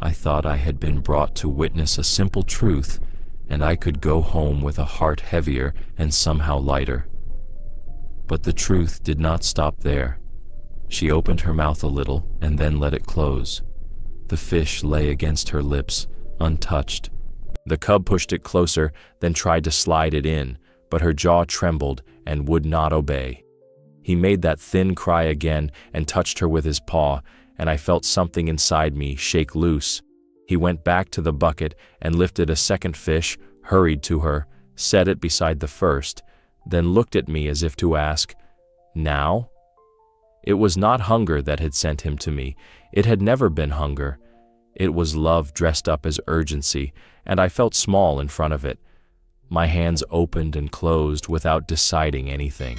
I thought I had been brought to witness a simple truth, and I could go home with a heart heavier and somehow lighter. But the truth did not stop there. She opened her mouth a little and then let it close. The fish lay against her lips, untouched. The cub pushed it closer, then tried to slide it in, but her jaw trembled and would not obey. He made that thin cry again and touched her with his paw, and I felt something inside me shake loose. He went back to the bucket and lifted a second fish, hurried to her, set it beside the first, then looked at me as if to ask, "Now?" It was not hunger that had sent him to me. It had never been hunger. It was love dressed up as urgency, and I felt small in front of it. My hands opened and closed without deciding anything.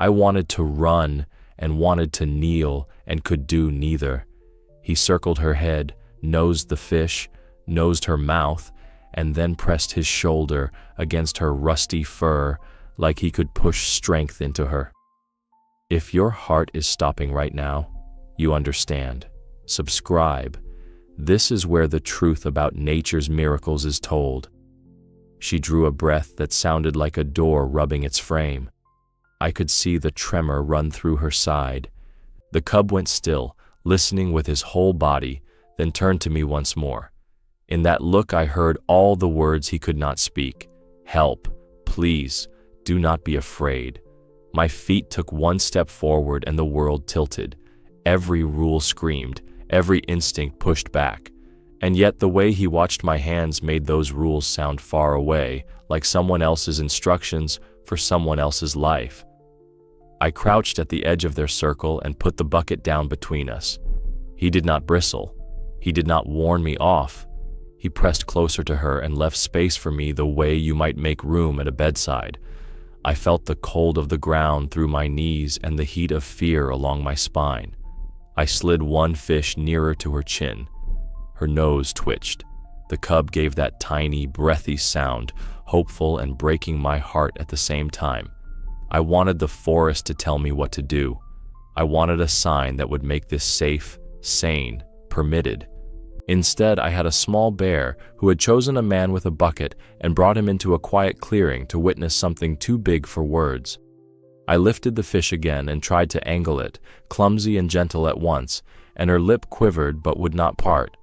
I wanted to run and wanted to kneel and could do neither. He circled her head, nosed the fish, nosed her mouth, and then pressed his shoulder against her rusty fur like he could push strength into her. If your heart is stopping right now, you understand. Subscribe. This is where the truth about nature's miracles is told. She drew a breath that sounded like a door rubbing its frame. I could see the tremor run through her side. The cub went still, listening with his whole body, then turned to me once more. In that look I heard all the words he could not speak. Help, please, do not be afraid. My feet took one step forward and the world tilted. Every rule screamed, every instinct pushed back. And yet the way he watched my hands made those rules sound far away, like someone else's instructions for someone else's life. I crouched at the edge of their circle and put the bucket down between us. He did not bristle. He did not warn me off. He pressed closer to her and left space for me the way you might make room at a bedside. I felt the cold of the ground through my knees and the heat of fear along my spine. I slid one fish nearer to her chin. Her nose twitched. The cub gave that tiny, breathy sound, hopeful and breaking my heart at the same time. I wanted the forest to tell me what to do. I wanted a sign that would make this safe, sane, permitted. Instead, I had a small bear who had chosen a man with a bucket and brought him into a quiet clearing to witness something too big for words. I lifted the fish again and tried to angle it, clumsy and gentle at once, and her lip quivered but would not part.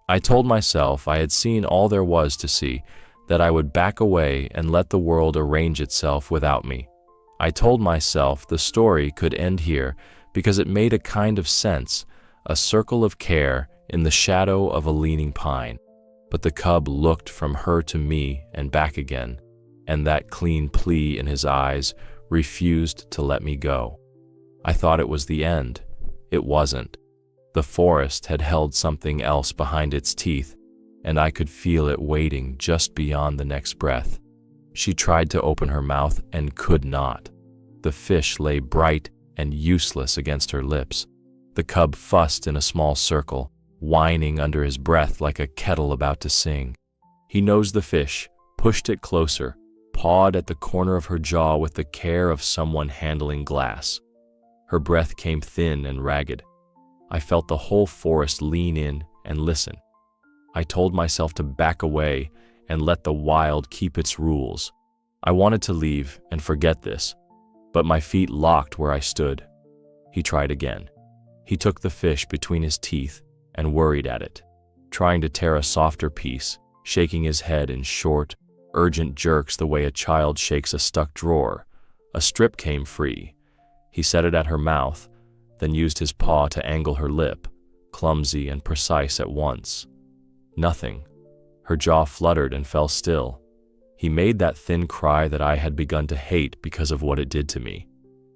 I told myself I had seen all there was to see, that I would back away and let the world arrange itself without me. I told myself the story could end here because it made a kind of sense, a circle of care in the shadow of a leaning pine. But the cub looked from her to me and back again, and that clean plea in his eyes refused to let me go. I thought it was the end. It wasn't. The forest had held something else behind its teeth, and I could feel it waiting just beyond the next breath. She tried to open her mouth and could not. The fish lay bright and useless against her lips. The cub fussed in a small circle, whining under his breath like a kettle about to sing. He nosed the fish, pushed it closer, pawed at the corner of her jaw with the care of someone handling glass. Her breath came thin and ragged. I felt the whole forest lean in and listen. I told myself to back away and let the wild keep its rules. I wanted to leave and forget this, but my feet locked where I stood. He tried again. He took the fish between his teeth and worried at it, trying to tear a softer piece, shaking his head in short, urgent jerks the way a child shakes a stuck drawer. A strip came free. He set it at her mouth, then used his paw to angle her lip, clumsy and precise at once. Nothing. Her jaw fluttered and fell still. He made that thin cry that I had begun to hate because of what it did to me.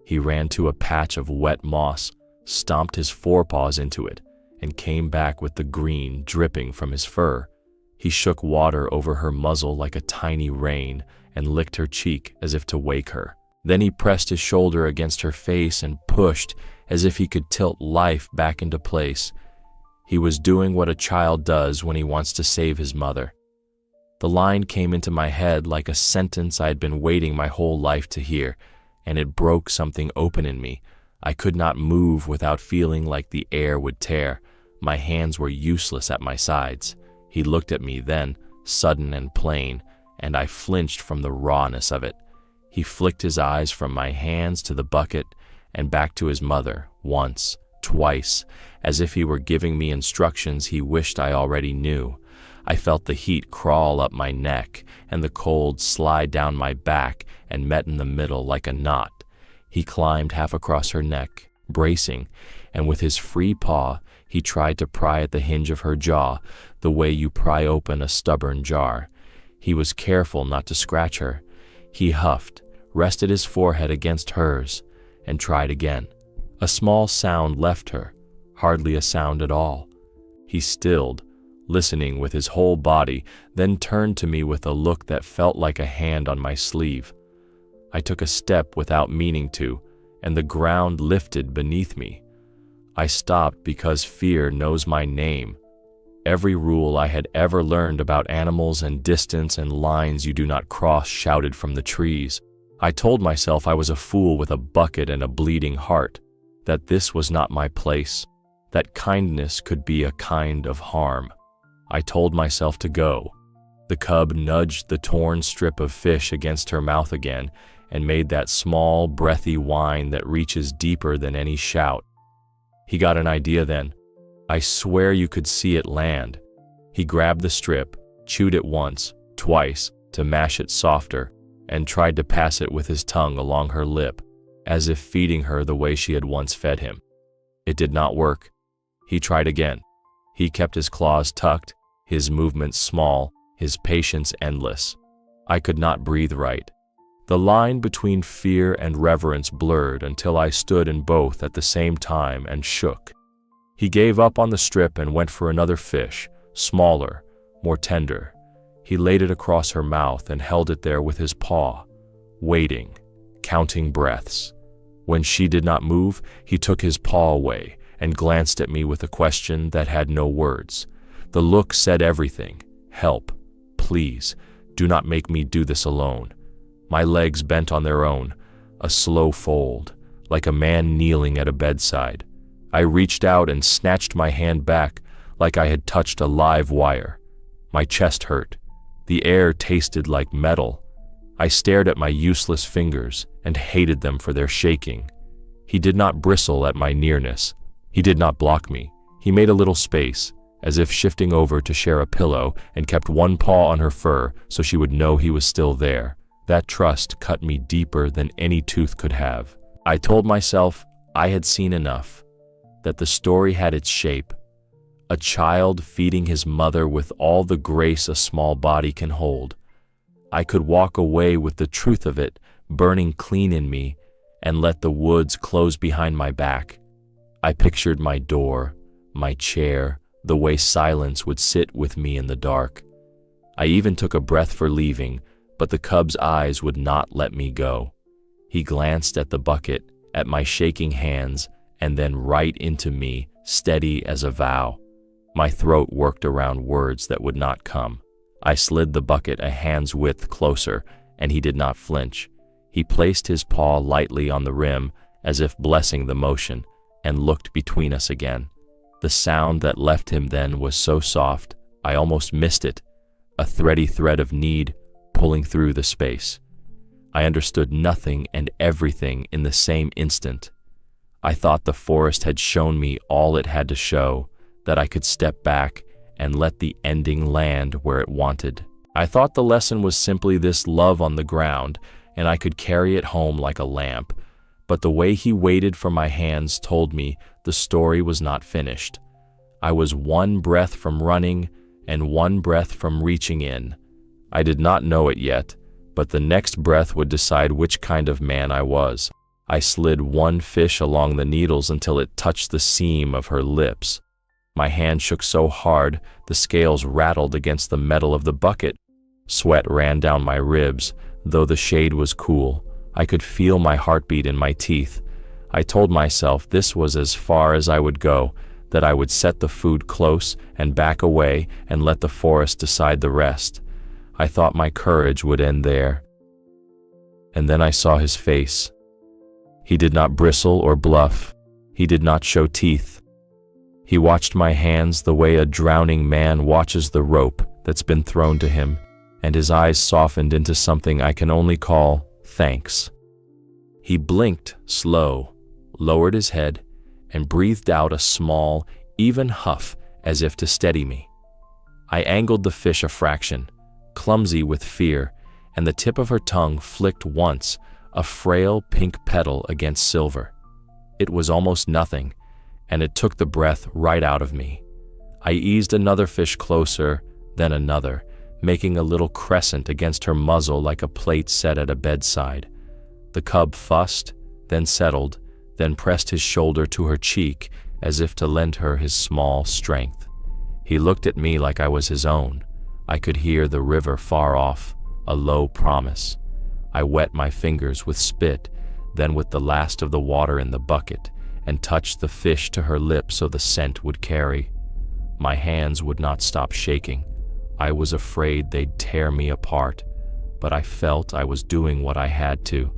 He ran to a patch of wet moss, stomped his forepaws into it, and came back with the green dripping from his fur. He shook water over her muzzle like a tiny rain and licked her cheek as if to wake her. Then he pressed his shoulder against her face and pushed as if he could tilt life back into place. He was doing what a child does when he wants to save his mother. The line came into my head like a sentence I had been waiting my whole life to hear, and it broke something open in me. I could not move without feeling like the air would tear. My hands were useless at my sides. He looked at me then, sudden and plain, and I flinched from the rawness of it. He flicked his eyes from my hands to the bucket and back to his mother, once, twice, as if he were giving me instructions he wished I already knew. I felt the heat crawl up my neck and the cold slide down my back and met in the middle like a knot. He climbed half across her neck, bracing, and with his free paw, he tried to pry at the hinge of her jaw, the way you pry open a stubborn jar. He was careful not to scratch her. He huffed, rested his forehead against hers, and tried again. A small sound left her, hardly a sound at all. He stilled, listening with his whole body, then turned to me with a look that felt like a hand on my sleeve. I took a step without meaning to, and the ground lifted beneath me. I stopped because fear knows my name. Every rule I had ever learned about animals and distance and lines you do not cross shouted from the trees. I told myself I was a fool with a bucket and a bleeding heart, that this was not my place, that kindness could be a kind of harm. I told myself to go. The cub nudged the torn strip of fish against her mouth again and made that small, breathy whine that reaches deeper than any shout. He got an idea then. I swear you could see it land. He grabbed the strip, chewed it once, twice, to mash it softer, and tried to pass it with his tongue along her lip, as if feeding her the way she had once fed him. It did not work. He tried again. He kept his claws tucked, his movements small, his patience endless. I could not breathe right. The line between fear and reverence blurred until I stood in both at the same time and shook. He gave up on the strip and went for another fish, smaller, more tender. He laid it across her mouth and held it there with his paw, waiting, counting breaths. When she did not move, he took his paw away and glanced at me with a question that had no words. The look said everything. Help, please, do not make me do this alone. My legs bent on their own, a slow fold, like a man kneeling at a bedside. I reached out and snatched my hand back like I had touched a live wire. My chest hurt. The air tasted like metal. I stared at my useless fingers and hated them for their shaking. He did not bristle at my nearness. He did not block me. He made a little space, as if shifting over to share a pillow, and kept one paw on her fur so she would know he was still there. That trust cut me deeper than any tooth could have. I told myself I had seen enough, that the story had its shape. A child feeding his mother with all the grace a small body can hold. I could walk away with the truth of it burning clean in me and let the woods close behind my back. I pictured my door, my chair, the way silence would sit with me in the dark. I even took a breath for leaving, but the cub's eyes would not let me go. He glanced at the bucket, at my shaking hands, and then right into me, steady as a vow. My throat worked around words that would not come. I slid the bucket a hand's width closer, and he did not flinch. He placed his paw lightly on the rim, as if blessing the motion, and looked between us again. The sound that left him then was so soft, I almost missed it, a thready thread of need pulling through the space. I understood nothing and everything in the same instant. I thought the forest had shown me all it had to show, that I could step back and let the ending land where it wanted. I thought the lesson was simply this love on the ground, and I could carry it home like a lamp. But the way he waited for my hands told me the story was not finished. I was one breath from running and one breath from reaching in. I did not know it yet, but the next breath would decide which kind of man I was. I slid one fish along the needles until it touched the seam of her lips. My hand shook so hard, the scales rattled against the metal of the bucket. Sweat ran down my ribs, though the shade was cool. I could feel my heartbeat in my teeth. I told myself this was as far as I would go, that I would set the food close and back away and let the forest decide the rest. I thought my courage would end there. And then I saw his face. He did not bristle or bluff. He did not show teeth. He watched my hands the way a drowning man watches the rope that's been thrown to him, and his eyes softened into something I can only call thanks. He blinked slow, lowered his head, and breathed out a small, even huff as if to steady me. I angled the fish a fraction, clumsy with fear, and the tip of her tongue flicked once, a frail pink petal against silver. It was almost nothing, and it took the breath right out of me. I eased another fish closer, then another, making a little crescent against her muzzle like a plate set at a bedside. The cub fussed, then settled, then pressed his shoulder to her cheek as if to lend her his small strength. He looked at me like I was his own. I could hear the river far off, a low promise. I wet my fingers with spit, then with the last of the water in the bucket, and touched the fish to her lips so the scent would carry. My hands would not stop shaking. I was afraid they'd tear me apart, but I felt I was doing what I had to.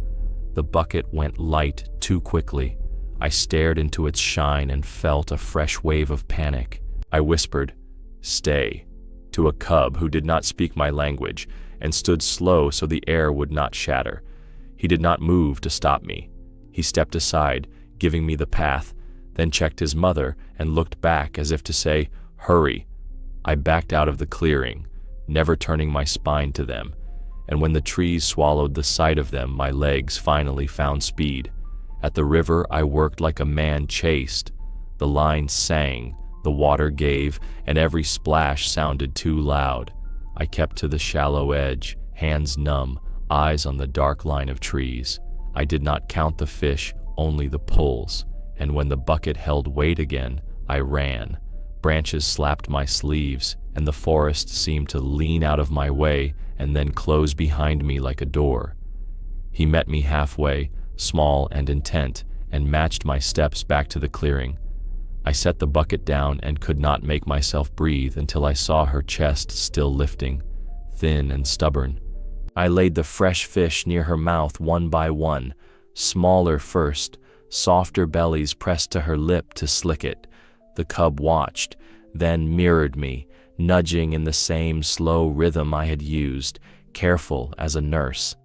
The bucket went light too quickly. I stared into its shine and felt a fresh wave of panic. I whispered, "Stay," to a cub who did not speak my language and stood slow so the air would not shatter. He did not move to stop me. He stepped aside, giving me the path, then checked his mother and looked back as if to say, "Hurry." I backed out of the clearing, never turning my spine to them, and when the trees swallowed the sight of them, my legs finally found speed. At the river, I worked like a man chased. The line sang, the water gave, and every splash sounded too loud. I kept to the shallow edge, hands numb, eyes on the dark line of trees. I did not count the fish, only the pulls, and when the bucket held weight again, I ran. Branches slapped my sleeves, and the forest seemed to lean out of my way and then close behind me like a door. He met me halfway, small and intent, and matched my steps back to the clearing. I set the bucket down and could not make myself breathe until I saw her chest still lifting, thin and stubborn. I laid the fresh fish near her mouth one by one, smaller first, softer bellies pressed to her lip to slick it. The cub watched, then mirrored me, nudging in the same slow rhythm I had used, careful as a nurse.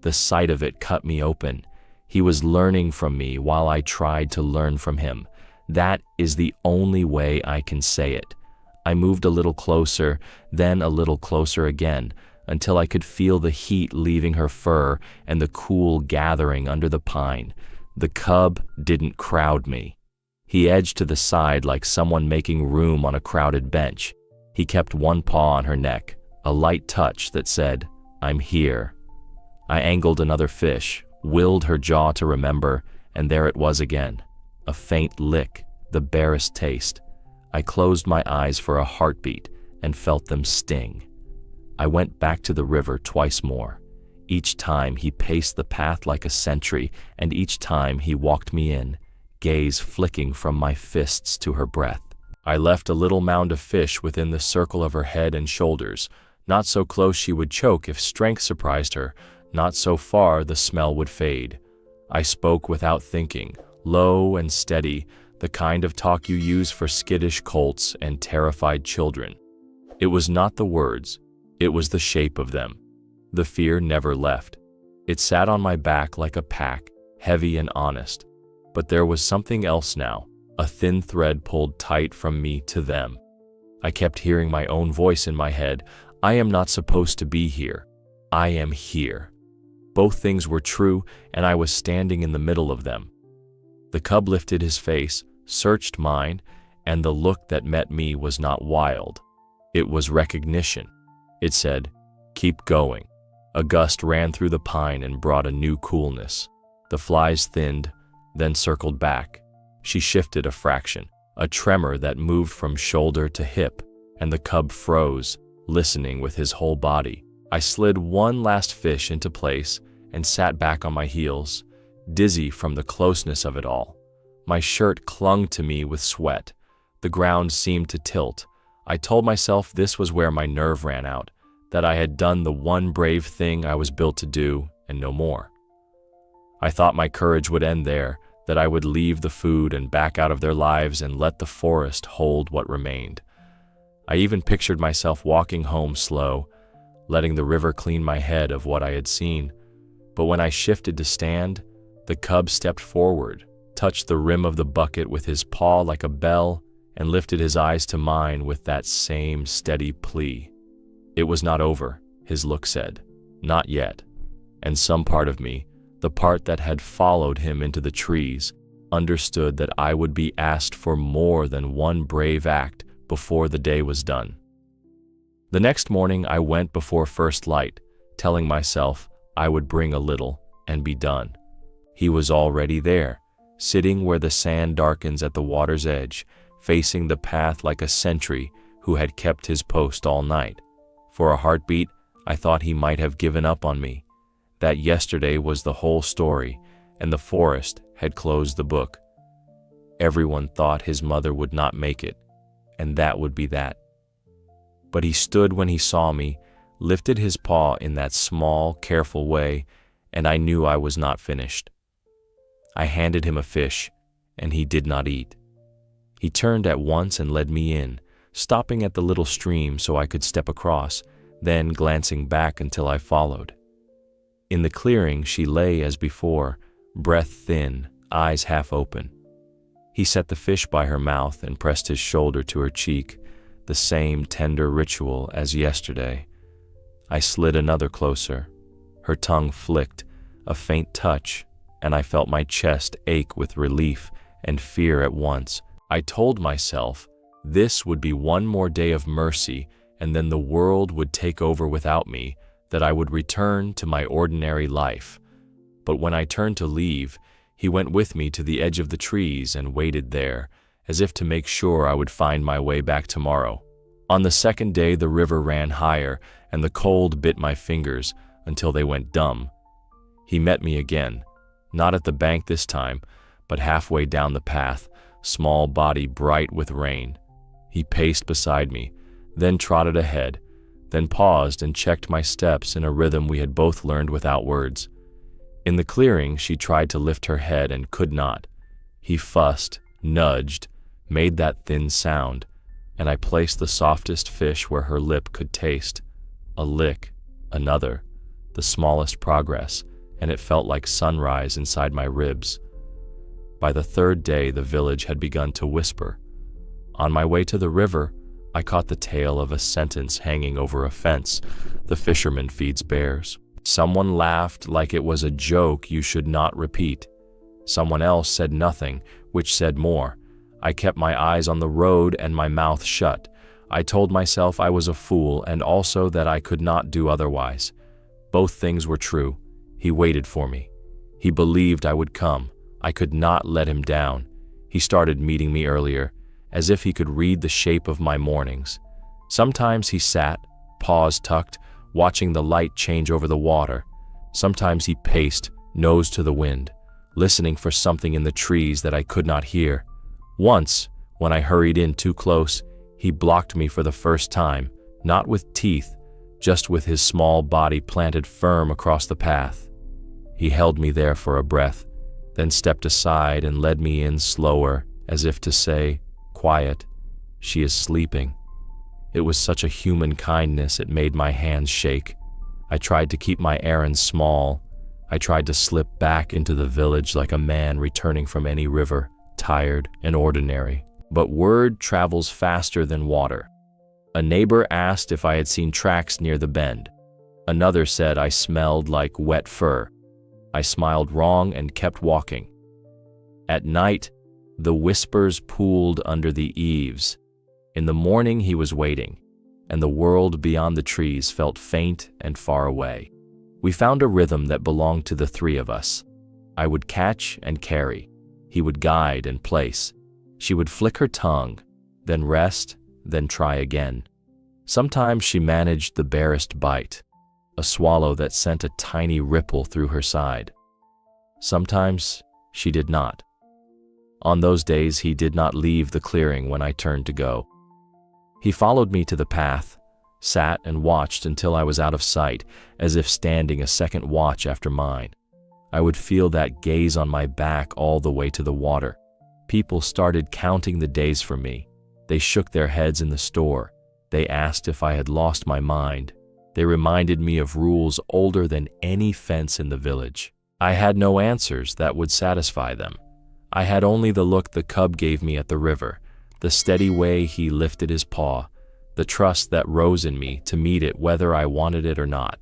The sight of it cut me open. He was learning from me while I tried to learn from him. That is the only way I can say it. I moved a little closer, then a little closer again, until I could feel the heat leaving her fur and the cool gathering under the pine. The cub didn't crowd me. He edged to the side like someone making room on a crowded bench. He kept one paw on her neck, a light touch that said, "I'm here." I angled another fish, willed her jaw to remember, and there it was again. A faint lick, the barest taste. I closed my eyes for a heartbeat and felt them sting. I went back to the river twice more. Each time he paced the path like a sentry, and each time he walked me in, gaze flicking from my fists to her breath. I left a little mound of fish within the circle of her head and shoulders, not so close she would choke if strength surprised her, not so far the smell would fade. I spoke without thinking, low and steady, the kind of talk you use for skittish colts and terrified children. It was not the words, it was the shape of them. The fear never left. It sat on my back like a pack, heavy and honest. But there was something else now, a thin thread pulled tight from me to them. I kept hearing my own voice in my head. I am not supposed to be here. I am here. Both things were true, and I was standing in the middle of them. The cub lifted his face, searched mine, and the look that met me was not wild. It was recognition. It said, "Keep going." A gust ran through the pine and brought a new coolness. The flies thinned, then circled back. She shifted a fraction, a tremor that moved from shoulder to hip, and the cub froze, listening with his whole body. I slid one last fish into place and sat back on my heels, dizzy from the closeness of it all. My shirt clung to me with sweat. The ground seemed to tilt. I told myself this was where my nerve ran out, that I had done the one brave thing I was built to do, and no more. I thought my courage would end there, that I would leave the food and back out of their lives and let the forest hold what remained. I even pictured myself walking home slow, letting the river clean my head of what I had seen. But when I shifted to stand, the cub stepped forward, touched the rim of the bucket with his paw like a bell, and lifted his eyes to mine with that same steady plea. It was not over, his look said. Not yet. And some part of me, the part that had followed him into the trees, understood that I would be asked for more than one brave act before the day was done. The next morning I went before first light, telling myself I would bring a little and be done. He was already there, sitting where the sand darkens at the water's edge, facing the path like a sentry who had kept his post all night. For a heartbeat, I thought he might have given up on me. That yesterday was the whole story, and the forest had closed the book. Everyone thought his mother would not make it, and that would be that. But he stood when he saw me, lifted his paw in that small, careful way, and I knew I was not finished. I handed him a fish, and he did not eat. He turned at once and led me in, stopping at the little stream so I could step across, then glancing back until I followed. In the clearing she lay as before, breath thin, eyes half open. He set the fish by her mouth and pressed his shoulder to her cheek, the same tender ritual as yesterday. I slid another closer. Her tongue flicked, a faint touch, and I felt my chest ache with relief and fear at once. I told myself this would be one more day of mercy, and then the world would take over without me, that I would return to my ordinary life. But when I turned to leave, he went with me to the edge of the trees and waited there, as if to make sure I would find my way back tomorrow. On the second day the river ran higher, and the cold bit my fingers until they went dumb. He met me again, not at the bank this time, but halfway down the path, small body bright with rain. He paced beside me, then trotted ahead, then paused and checked my steps in a rhythm we had both learned without words. In the clearing, she tried to lift her head and could not. He fussed, nudged, made that thin sound, and I placed the softest fish where her lip could taste. A lick, another, the smallest progress, and it felt like sunrise inside my ribs. By the third day, the village had begun to whisper. On my way to the river, I caught the tail of a sentence hanging over a fence. The fisherman feeds bears. Someone laughed like it was a joke you should not repeat. Someone else said nothing, which said more. I kept my eyes on the road and my mouth shut. I told myself I was a fool and also that I could not do otherwise. Both things were true. He waited for me. He believed I would come. I could not let him down. He started meeting me earlier, as if he could read the shape of my mornings. Sometimes he sat, paws tucked, watching the light change over the water. Sometimes he paced, nose to the wind, listening for something in the trees that I could not hear. Once, when I hurried in too close, he blocked me for the first time, not with teeth, just with his small body planted firm across the path. He held me there for a breath, then stepped aside and led me in slower, as if to say, "Quiet, she is sleeping." It was such a human kindness it made my hands shake. I tried to keep my errands small. I tried to slip back into the village like a man returning from any river, tired and ordinary. But word travels faster than water. A neighbor asked if I had seen tracks near the bend. Another said I smelled like wet fur. I smiled wrong and kept walking. At night, the whispers pooled under the eaves. In the morning he was waiting, and the world beyond the trees felt faint and far away. We found a rhythm that belonged to the three of us. I would catch and carry. He would guide and place. She would flick her tongue, then rest, then try again. Sometimes she managed the barest bite, a swallow that sent a tiny ripple through her side. Sometimes she did not. On those days he did not leave the clearing when I turned to go. He followed me to the path, sat and watched until I was out of sight, as if standing a second watch after mine. I would feel that gaze on my back all the way to the water. People started counting the days for me. They shook their heads in the store. They asked if I had lost my mind. They reminded me of rules older than any fence in the village. I had no answers that would satisfy them. I had only the look the cub gave me at the river, the steady way he lifted his paw, the trust that rose in me to meet it whether I wanted it or not.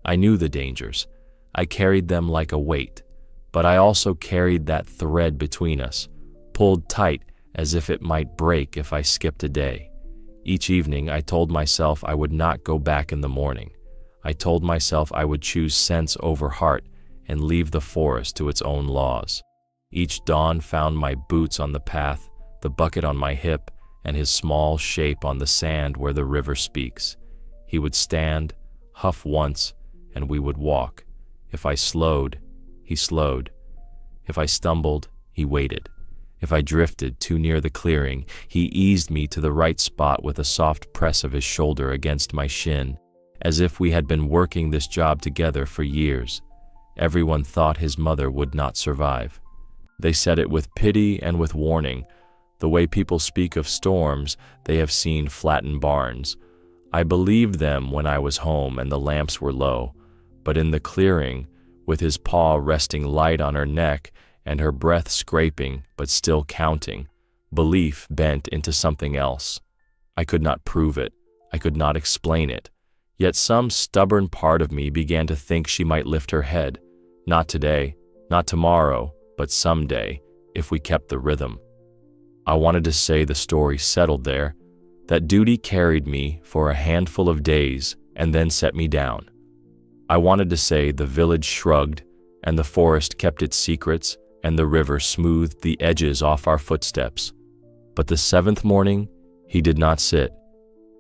I knew the dangers. I carried them like a weight, but I also carried that thread between us, pulled tight as if it might break if I skipped a day. Each evening I told myself I would not go back in the morning. I told myself I would choose sense over heart and leave the forest to its own laws. Each dawn found my boots on the path, the bucket on my hip, and his small shape on the sand where the river speaks. He would stand, huff once, and we would walk. If I slowed, he slowed. If I stumbled, he waited. If I drifted too near the clearing, he eased me to the right spot with a soft press of his shoulder against my shin, as if we had been working this job together for years. Everyone thought his mother would not survive. They said it with pity and with warning. The way people speak of storms they have seen flatten barns. I believed them when I was home and the lamps were low, but in the clearing, with his paw resting light on her neck and her breath scraping but still counting, belief bent into something else. I could not prove it. I could not explain it. Yet some stubborn part of me began to think she might lift her head. Not today, not tomorrow, but someday, if we kept the rhythm. I wanted to say the story settled there, that duty carried me for a handful of days and then set me down. I wanted to say the village shrugged, and the forest kept its secrets, and the river smoothed the edges off our footsteps. But the seventh morning, he did not sit.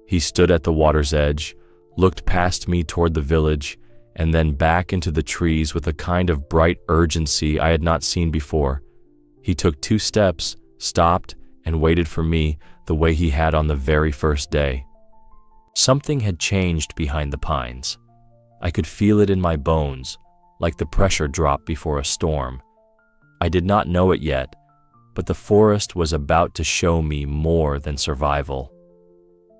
He stood at the water's edge, looked past me toward the village, and then back into the trees with a kind of bright urgency I had not seen before. He took 2 steps, stopped, and waited for me the way he had on the very first day. Something had changed behind the pines. I could feel it in my bones, like the pressure drop before a storm. I did not know it yet, but the forest was about to show me more than survival.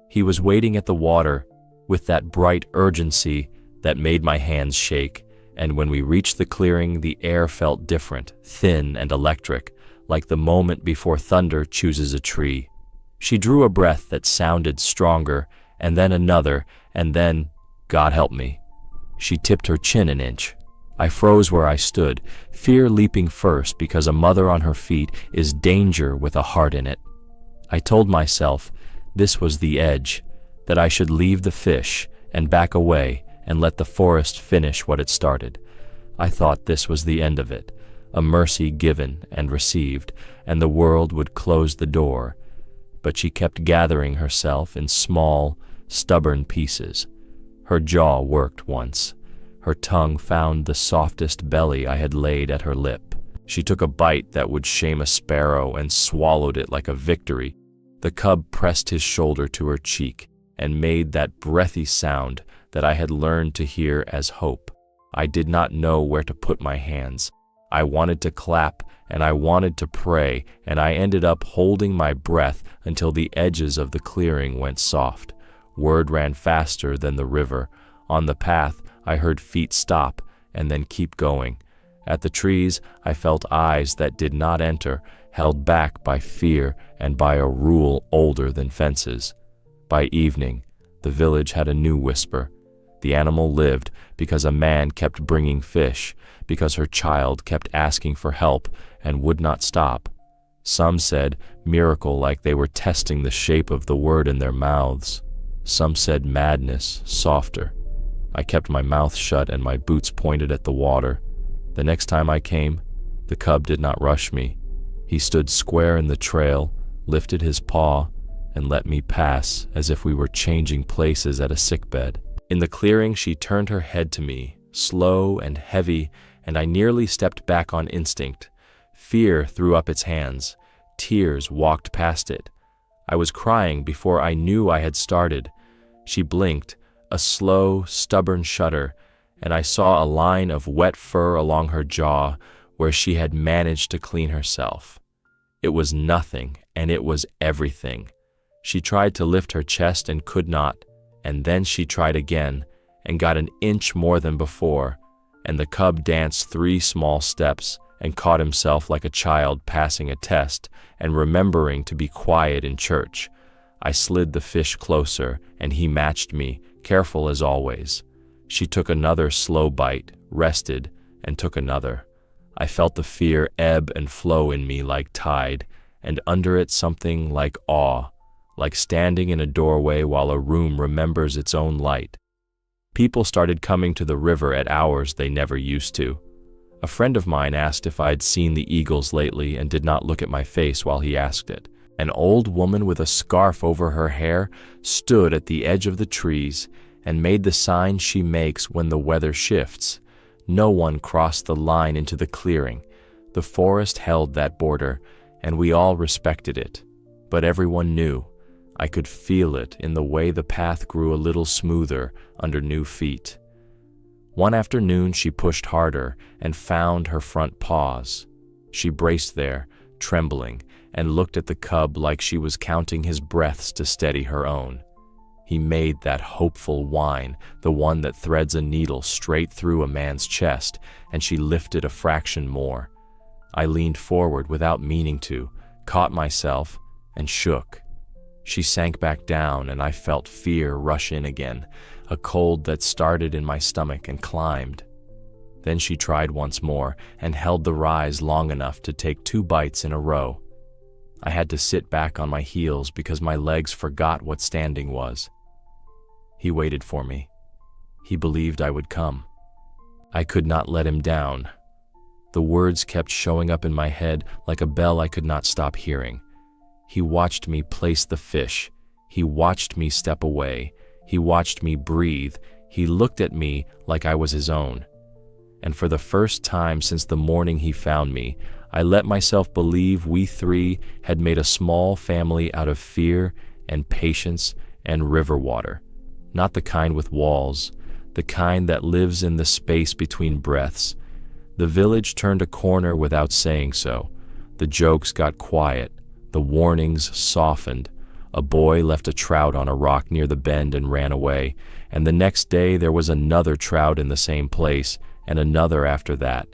He was waiting at the water with that bright urgency that made my hands shake, and when we reached the clearing, the air felt different, thin and electric, like the moment before thunder chooses a tree. She drew a breath that sounded stronger, and then another, and then, God help me, she tipped her chin an inch. I froze where I stood, fear leaping first because a mother on her feet is danger with a heart in it. I told myself this was the edge, that I should leave the fish and back away and let the forest finish what it started. I thought this was the end of it, a mercy given and received, and the world would close the door. But she kept gathering herself in small, stubborn pieces. Her jaw worked once. Her tongue found the softest belly I had laid at her lip. She took a bite that would shame a sparrow and swallowed it like a victory. The cub pressed his shoulder to her cheek and made that breathy sound that I had learned to hear as hope. I did not know where to put my hands. I wanted to clap and I wanted to pray, and I ended up holding my breath until the edges of the clearing went soft. Word ran faster than the river. On the path, I heard feet stop and then keep going. At the trees, I felt eyes that did not enter, held back by fear and by a rule older than fences. By evening, the village had a new whisper. The animal lived because a man kept bringing fish, because her child kept asking for help and would not stop. Some said miracle, like they were testing the shape of the word in their mouths. Some said madness, softer. I kept my mouth shut and my boots pointed at the water. The next time I came, the cub did not rush me. He stood square in the trail, lifted his paw, and let me pass as if we were changing places at a sickbed. In the clearing, she turned her head to me, slow and heavy, and I nearly stepped back on instinct. Fear threw up its hands. Tears walked past it. I was crying before I knew I had started. She blinked, a slow, stubborn shudder, and I saw a line of wet fur along her jaw where she had managed to clean herself. It was nothing, and it was everything. She tried to lift her chest and could not, and then she tried again and got an inch more than before, and the cub danced 3 small steps and caught himself like a child passing a test and remembering to be quiet in church. I slid the fish closer, and he matched me, careful as always. She took another slow bite, rested, and took another. I felt the fear ebb and flow in me like tide, and under it something like awe, like standing in a doorway while a room remembers its own light. People started coming to the river at hours they never used to. A friend of mine asked if I'd seen the eagles lately and did not look at my face while he asked it. An old woman with a scarf over her hair stood at the edge of the trees and made the sign she makes when the weather shifts. No one crossed the line into the clearing. The forest held that border, and we all respected it. But everyone knew. I could feel it in the way the path grew a little smoother under new feet. One afternoon she pushed harder and found her front paws. She braced there, trembling, and looked at the cub like she was counting his breaths to steady her own. He made that hopeful whine, the one that threads a needle straight through a man's chest, and she lifted a fraction more. I leaned forward without meaning to, caught myself, and shook. She sank back down, and I felt fear rush in again, a cold that started in my stomach and climbed. Then she tried once more and held the rise long enough to take 2 bites in a row. I had to sit back on my heels because my legs forgot what standing was. He waited for me. He believed I would come. I could not let him down. The words kept showing up in my head like a bell I could not stop hearing. He watched me place the fish. He watched me step away. He watched me breathe. He looked at me like I was his own. And for the first time since the morning he found me, I let myself believe we 3 had made a small family out of fear and patience and river water. Not the kind with walls, the kind that lives in the space between breaths. The village turned a corner without saying so. The jokes got quiet. The warnings softened. A boy left a trout on a rock near the bend and ran away, and the next day there was another trout in the same place, and another after that.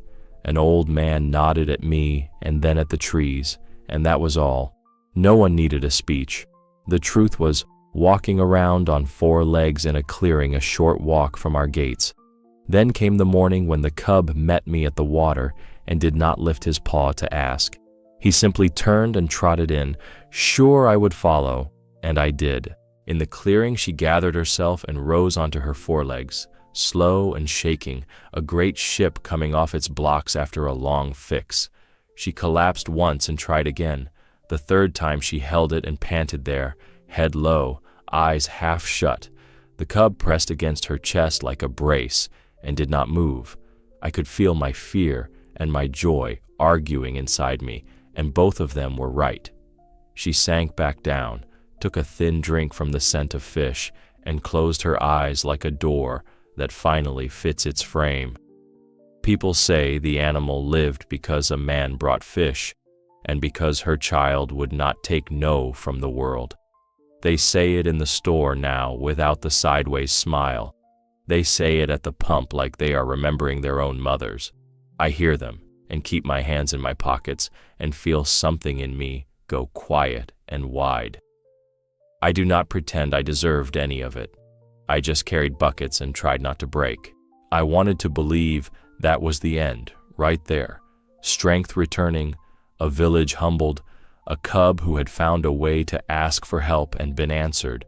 An old man nodded at me and then at the trees, and that was all. No one needed a speech. The truth was walking around on 4 legs in a clearing a short walk from our gates. Then came the morning when the cub met me at the water and did not lift his paw to ask. He simply turned and trotted in, sure I would follow, and I did. In the clearing she gathered herself and rose onto her 4 legs, slow and shaking, a great ship coming off its blocks after a long fix. She collapsed once and tried again. The 3rd time she held it and panted there, head low, eyes half shut. The cub pressed against her chest like a brace and did not move. I could feel my fear and my joy arguing inside me, and both of them were right. She sank back down, took a thin drink from the scent of fish, and closed her eyes like a door that finally fits its frame. People say the animal lived because a man brought fish, and because her child would not take no from the world. They say it in the store now without the sideways smile. They say it at the pump like they are remembering their own mothers. I hear them and keep my hands in my pockets and feel something in me go quiet and wide. I do not pretend I deserved any of it. I just carried buckets and tried not to break. I wanted to believe that was the end, right there. Strength returning, a village humbled, a cub who had found a way to ask for help and been answered.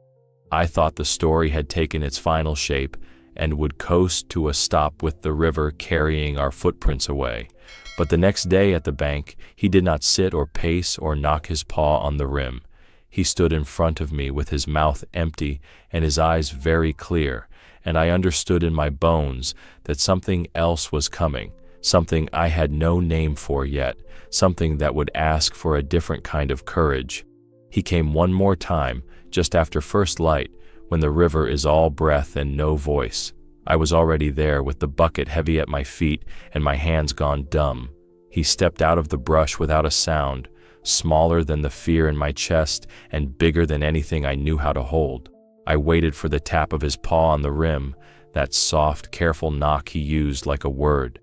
I thought the story had taken its final shape and would coast to a stop with the river carrying our footprints away. But the next day at the bank, he did not sit or pace or knock his paw on the rim. He stood in front of me with his mouth empty and his eyes very clear, and I understood in my bones that something else was coming, something I had no name for yet, something that would ask for a different kind of courage. He came one more time, just after first light, when the river is all breath and no voice. I was already there with the bucket heavy at my feet and my hands gone dumb. He stepped out of the brush without a sound, smaller than the fear in my chest and bigger than anything I knew how to hold. I waited for the tap of his paw on the rim, that soft, careful knock he used like a word.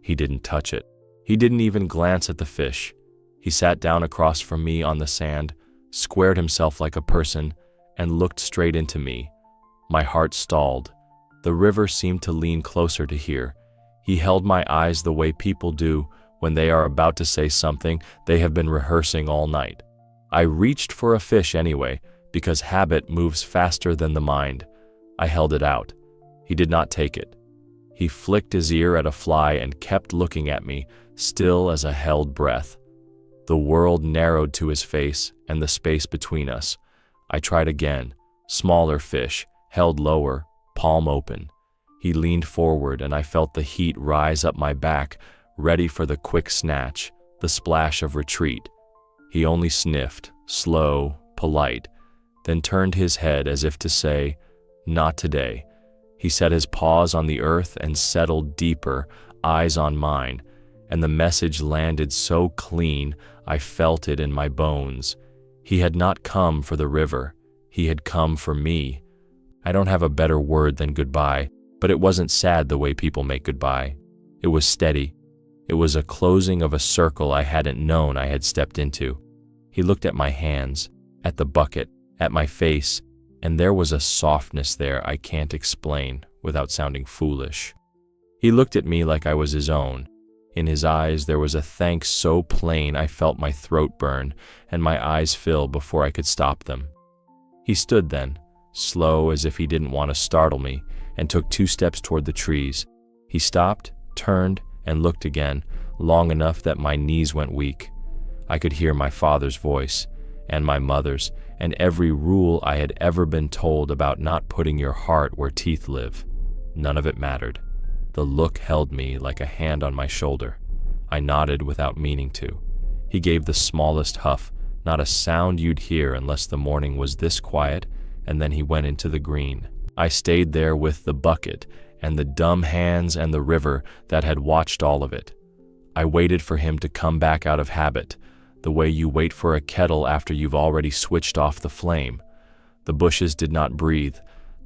He didn't touch it. He didn't even glance at the fish. He sat down across from me on the sand, squared himself like a person, and looked straight into me. My heart stalled. The river seemed to lean closer to here. He held my eyes the way people do when they are about to say something they have been rehearsing all night. I reached for a fish anyway, because habit moves faster than the mind. I held it out. He did not take it. He flicked his ear at a fly and kept looking at me, still as a held breath. The world narrowed to his face and the space between us. I tried again. Smaller fish, held lower, palm open. He leaned forward and I felt the heat rise up my back, ready for the quick snatch, the splash of retreat. He only sniffed, slow, polite, then turned his head as if to say, "Not today." He set his paws on the earth and settled deeper, eyes on mine, and the message landed so clean I felt it in my bones. He had not come for the river, he had come for me. I don't have a better word than goodbye, but it wasn't sad the way people make goodbye. It was steady. It was a closing of a circle I hadn't known I had stepped into. He looked at my hands, at the bucket, at my face, and there was a softness there I can't explain without sounding foolish. He looked at me like I was his own. In his eyes there was a thanks so plain I felt my throat burn and my eyes fill before I could stop them. He stood then, slow as if he didn't want to startle me, and took 2 steps toward the trees. He stopped, turned, and looked again, long enough that my knees went weak. I could hear my father's voice, and my mother's, and every rule I had ever been told about not putting your heart where teeth live. None of it mattered. The look held me like a hand on my shoulder. I nodded without meaning to. He gave the smallest huff, not a sound you'd hear unless the morning was this quiet, and then he went into the green. I stayed there with the bucket and the dumb hands and the river that had watched all of it. I waited for him to come back out of habit, the way you wait for a kettle after you've already switched off the flame. The bushes did not breathe.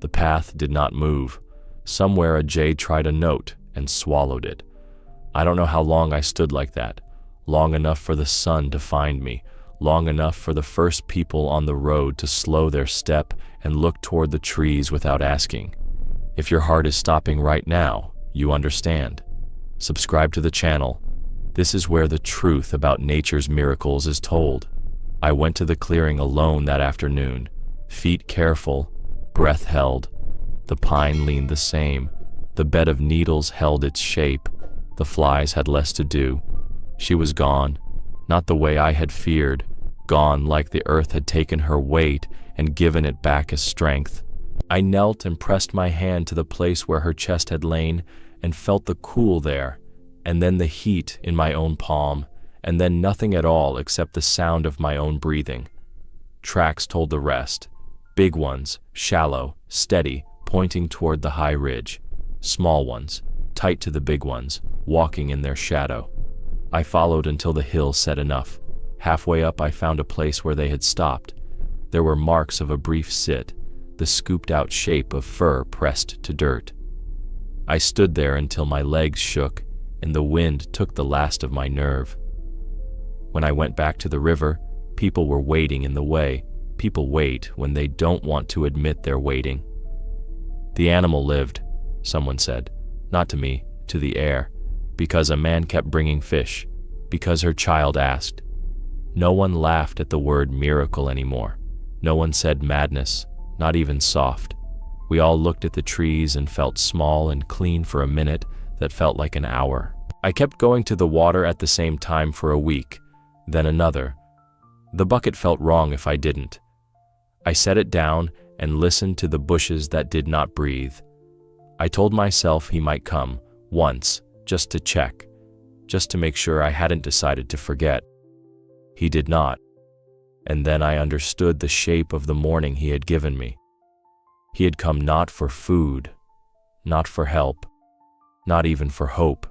The path did not move. Somewhere a jay tried a note and swallowed it. I don't know how long I stood like that. Long enough for the sun to find me. Long enough for the first people on the road to slow their step and look toward the trees without asking. If your heart is stopping right now, you understand. Subscribe to the channel. This is where the truth about nature's miracles is told. I went to the clearing alone that afternoon, feet careful, breath held. The pine leaned the same. The bed of needles held its shape. The flies had less to do. She was gone, not the way I had feared, gone like the earth had taken her weight and given it back as strength. I knelt and pressed my hand to the place where her chest had lain and felt the cool there, and then the heat in my own palm, and then nothing at all except the sound of my own breathing. Tracks told the rest. Big ones, shallow, steady, pointing toward the high ridge. Small ones, tight to the big ones, walking in their shadow. I followed until the hill said enough. Halfway up I found a place where they had stopped. There were marks of a brief sit, the scooped-out shape of fur pressed to dirt. I stood there until my legs shook and the wind took the last of my nerve. When I went back to the river, people were waiting in the way. People wait when they don't want to admit they're waiting. The animal lived, someone said, not to me, to the air, because a man kept bringing fish, because her child asked. No one laughed at the word miracle anymore. No one said madness, not even soft. We all looked at the trees and felt small and clean for a minute that felt like an hour. I kept going to the water at the same time for a week, then another. The bucket felt wrong if I didn't. I set it down and listened to the bushes that did not breathe. I told myself he might come, once, just to check, just to make sure I hadn't decided to forget. He did not. And then I understood the shape of the morning he had given me. He had come not for food, not for help, not even for hope.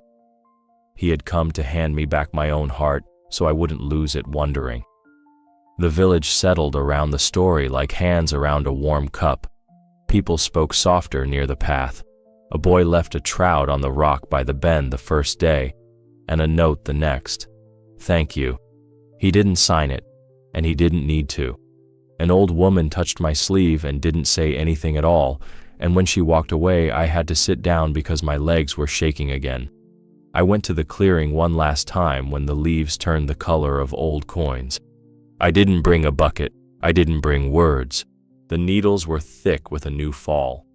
He had come to hand me back my own heart so I wouldn't lose it wondering. The village settled around the story like hands around a warm cup. People spoke softer near the path. A boy left a trout on the rock by the bend the first day, and a note the next. Thank you. He didn't sign it, and he didn't need to. An old woman touched my sleeve and didn't say anything at all, and when she walked away, I had to sit down because my legs were shaking again. I went to the clearing one last time when the leaves turned the color of old coins. I didn't bring a bucket. I didn't bring words. The needles were thick with a new fall.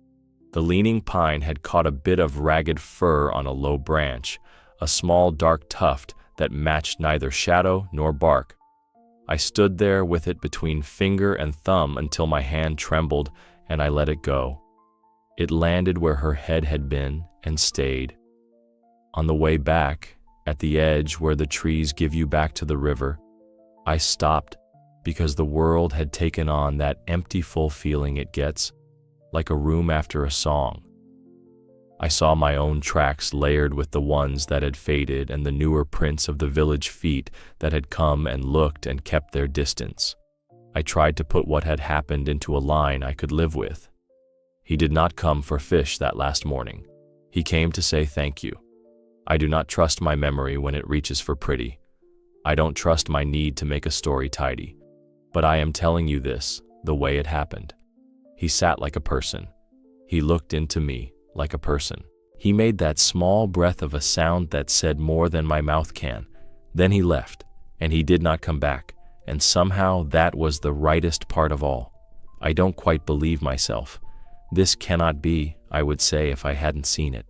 The leaning pine had caught a bit of ragged fur on a low branch, a small dark tuft that matched neither shadow nor bark. I stood there with it between finger and thumb until my hand trembled and I let it go. It landed where her head had been and stayed. On the way back, At the edge where the trees give you back to the river, I stopped because the world had taken on that empty full feeling it gets, like a room after a song. I saw my own tracks layered with the ones that had faded and the newer prints of the village feet that had come and looked and kept their distance. I tried to put what had happened into a line I could live with. He did not come for fish that last morning. He came to say thank you. I do not trust my memory when it reaches for pretty. I don't trust my need to make a story tidy. But I am telling you this, the way it happened. He sat like a person. He looked into me like a person. He made that small breath of a sound that said more than my mouth can. Then he left, and he did not come back, and somehow that was the rightest part of all. I don't quite believe myself. This cannot be, I would say if I hadn't seen it.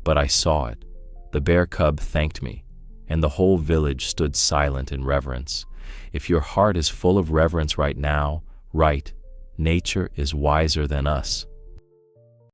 But I saw it. The bear cub thanked me, and the whole village stood silent in reverence. If your heart is full of reverence right now, nature is wiser than us.